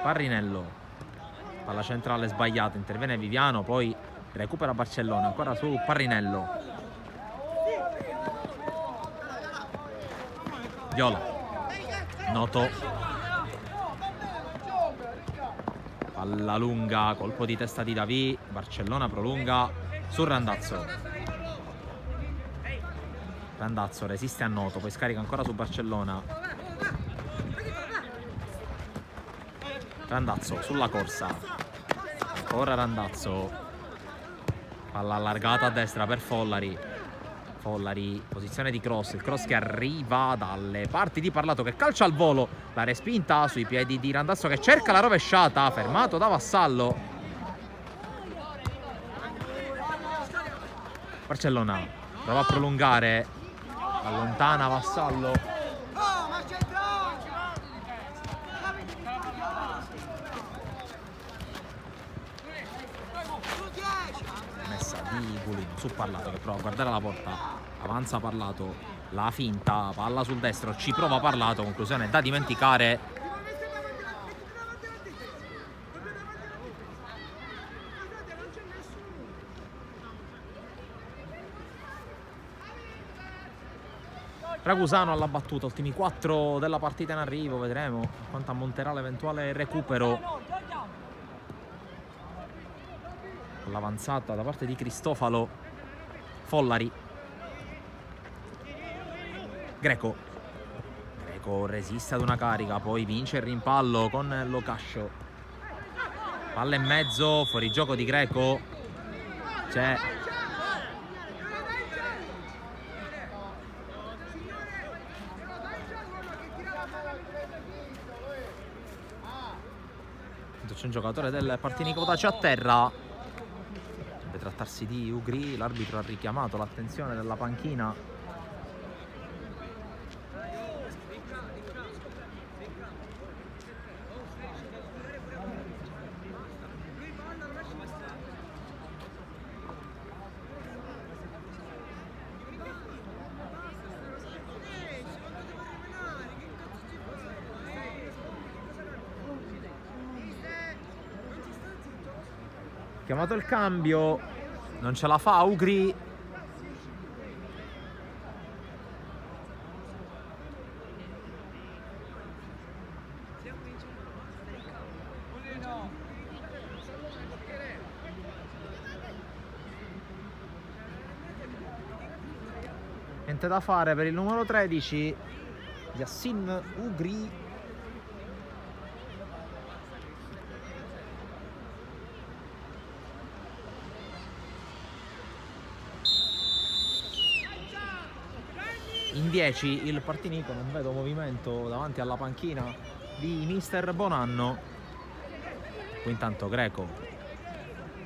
[SPEAKER 3] Parrinello, palla centrale sbagliata, interviene Viviano, poi recupera Barcellona, ancora su Parrinello. Viola, Noto, palla lunga, colpo di testa di Davi, Barcellona prolunga su Randazzo. Randazzo resiste a Noto, poi scarica ancora su Barcellona. Randazzo sulla corsa, ancora Randazzo, palla allargata a destra per Follari. Follari, posizione di cross, il cross che arriva dalle parti di Parlato che calcia al volo, la respinta sui piedi di Randazzo che cerca la rovesciata, fermato da Vassallo. Barcellona prova a prolungare, allontana Vassallo. Di Gulino su Parlato che prova a guardare la porta, avanza Parlato, la finta, palla sul destro, ci prova Parlato, conclusione da dimenticare. Ragusano alla battuta, ultimi 4 della partita in arrivo, vedremo quanto ammonterà l'eventuale recupero. L'avanzata da parte di Cristofalo. Follari, Greco resiste ad una carica, poi vince il rimpallo con Locascio, palla in mezzo, fuori gioco di Greco, c'è un giocatore del Partinico Audace a terra. Trattarsi di Ugri, l'arbitro ha richiamato l'attenzione della panchina. Chiamato il cambio, non ce la fa Ugri,
[SPEAKER 1] Niente da fare per il numero 13, Yassin Ugri. In 10 il Partinico, non vedo movimento davanti alla panchina di mister Bonanno. Qui intanto Greco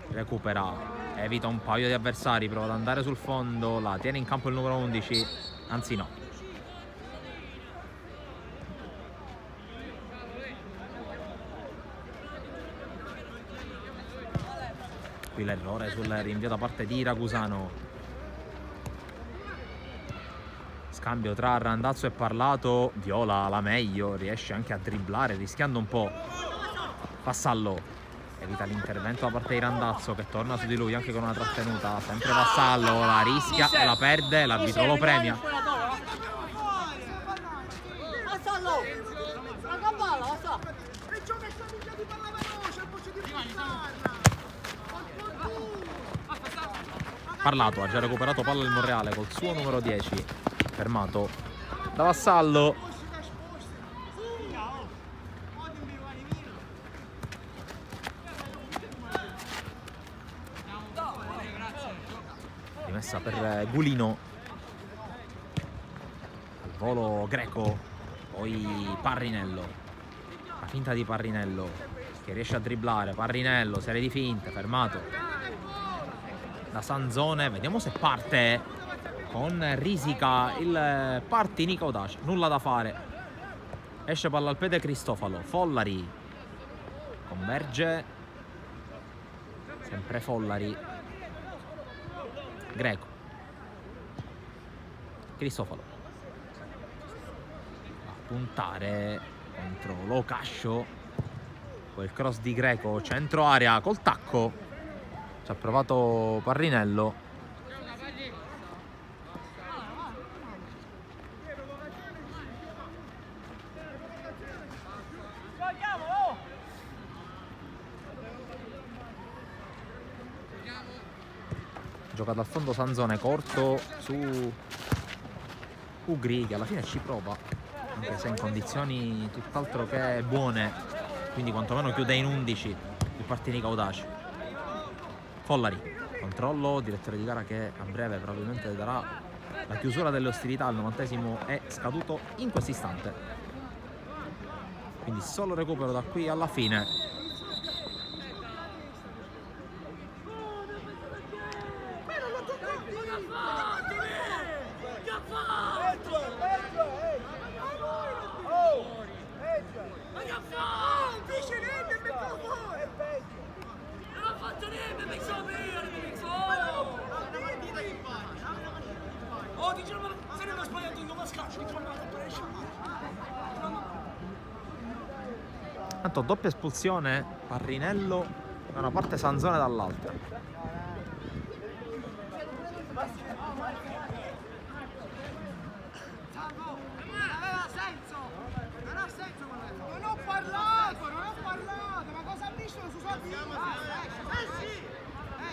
[SPEAKER 1] recupera, evita un paio di avversari, prova ad andare sul fondo, la tiene in campo il numero 11, anzi no. Qui l'errore sul rinvio da parte di Ragusano. Scambio tra Randazzo e Parlato, Viola la meglio, riesce anche a dribblare rischiando un po'. Vassallo evita l'intervento da parte di Randazzo che torna su di lui anche con una trattenuta, sempre Vassallo, la rischia e la perde, l'arbitro lo premia.
[SPEAKER 2] Vassallo! La palla, Vassallo!
[SPEAKER 1] Parlato ha già recuperato palla il Monreale col suo numero 10, fermato da Vassallo. Rimessa per Gulino, al volo Greco, poi Parrinello, la finta di Parrinello che riesce a dribblare, Parrinello, serie di finte, fermato da Sanzone, vediamo se parte con risica il Partinico Audace, nulla da fare, esce palla al piede Cristofalo, Follari converge, sempre Follari, Greco, Cristofalo a puntare contro Locascio, quel cross di Greco, centro area col tacco, ci ha provato Parrinello. Gioca dal fondo Sanzone, corto su Ugri che alla fine ci prova, anche se in condizioni tutt'altro che buone, quindi quantomeno chiude in 11 il Partinico Audace. Follari, controllo, direttore di gara che a breve probabilmente darà la chiusura delle ostilità, al 90esimo è scaduto in questo istante, quindi solo recupero da qui alla fine. Tanto doppia espulsione, Parrinello da una parte, Sanzone dall'altra.
[SPEAKER 4] Non ho parlato, ma cosa ha visto su soldi?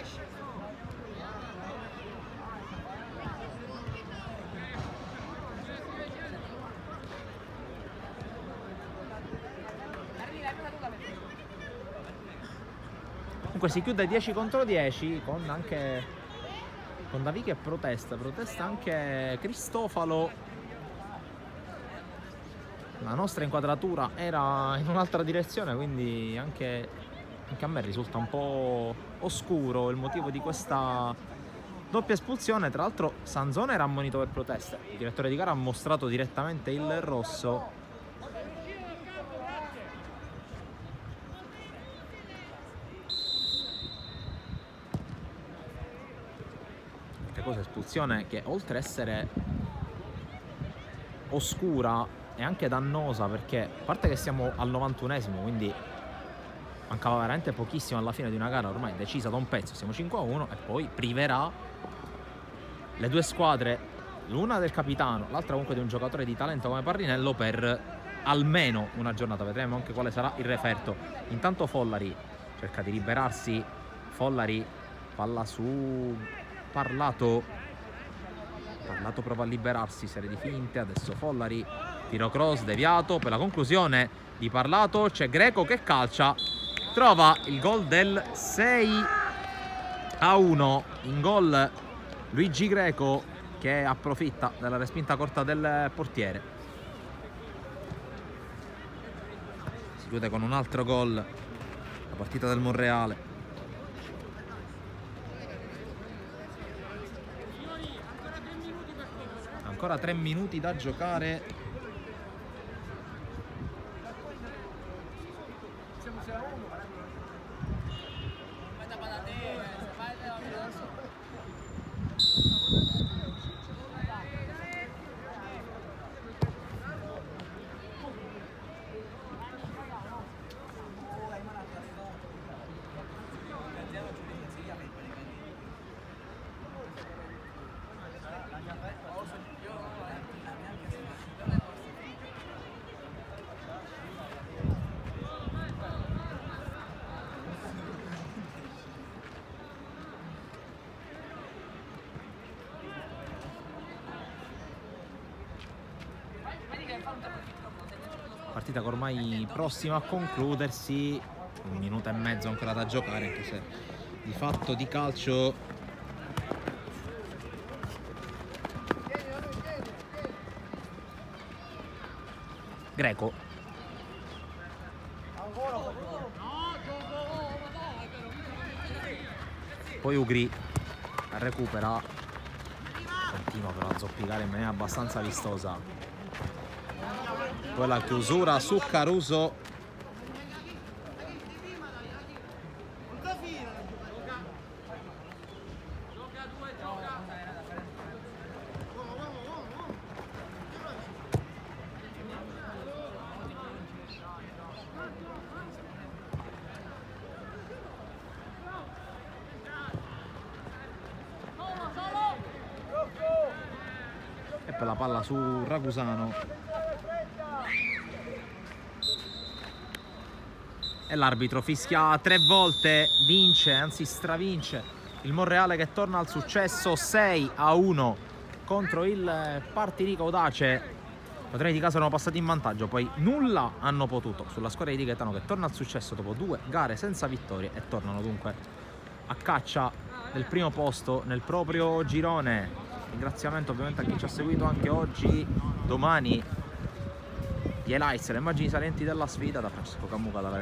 [SPEAKER 4] Esci.
[SPEAKER 1] Comunque si chiude 10 contro 10 con anche Davì che protesta anche Cristofalo. La nostra inquadratura era in un'altra direzione, quindi anche a me risulta un po' oscuro il motivo di questa doppia espulsione. Tra l'altro Sanzone era ammonito per proteste, il direttore di gara ha mostrato direttamente il rosso. Cosa espulsione che oltre a essere oscura è anche dannosa, perché a parte che siamo al 91esimo, quindi mancava veramente pochissimo alla fine di una gara ormai decisa da un pezzo, siamo 5-1, e poi priverà le due squadre, l'una del capitano, l'altra comunque di un giocatore di talento come Parrinello, per almeno una giornata. Vedremo anche quale sarà il referto. Intanto Follari cerca di liberarsi, Follari, palla su Parlato
[SPEAKER 3] Lato prova a liberarsi, serie di finte, adesso Follari, tiro cross deviato per la conclusione di Parlato, c'è Greco che calcia, trova il gol del 6-1, in gol Luigi Greco che approfitta della respinta corta del portiere. Si chiude con un altro gol la partita del Monreale. Ancora 3 minuti da giocare. Partita che ormai prossima a concludersi, 1 minuto e mezzo ancora da giocare, anche se di fatto di calcio Greco. Poi Ugri recupera, continua però a zoppicare in maniera abbastanza vistosa. Poi la chiusura su Caruso. E per la palla su Ragusano. E l'arbitro fischia 3 volte, vince, anzi stravince il Monreale che torna al successo 6-1 contro il Partinico Audace. Padroni di casa erano passati in vantaggio, poi nulla hanno potuto sulla squadra di Gaetano che torna al successo dopo 2 gare senza vittorie e tornano dunque a caccia del primo posto nel proprio girone. Ringraziamento ovviamente a chi ci ha seguito anche oggi, domani gli highlights, le immagini salienti della sfida da Francesco Cammuca dalla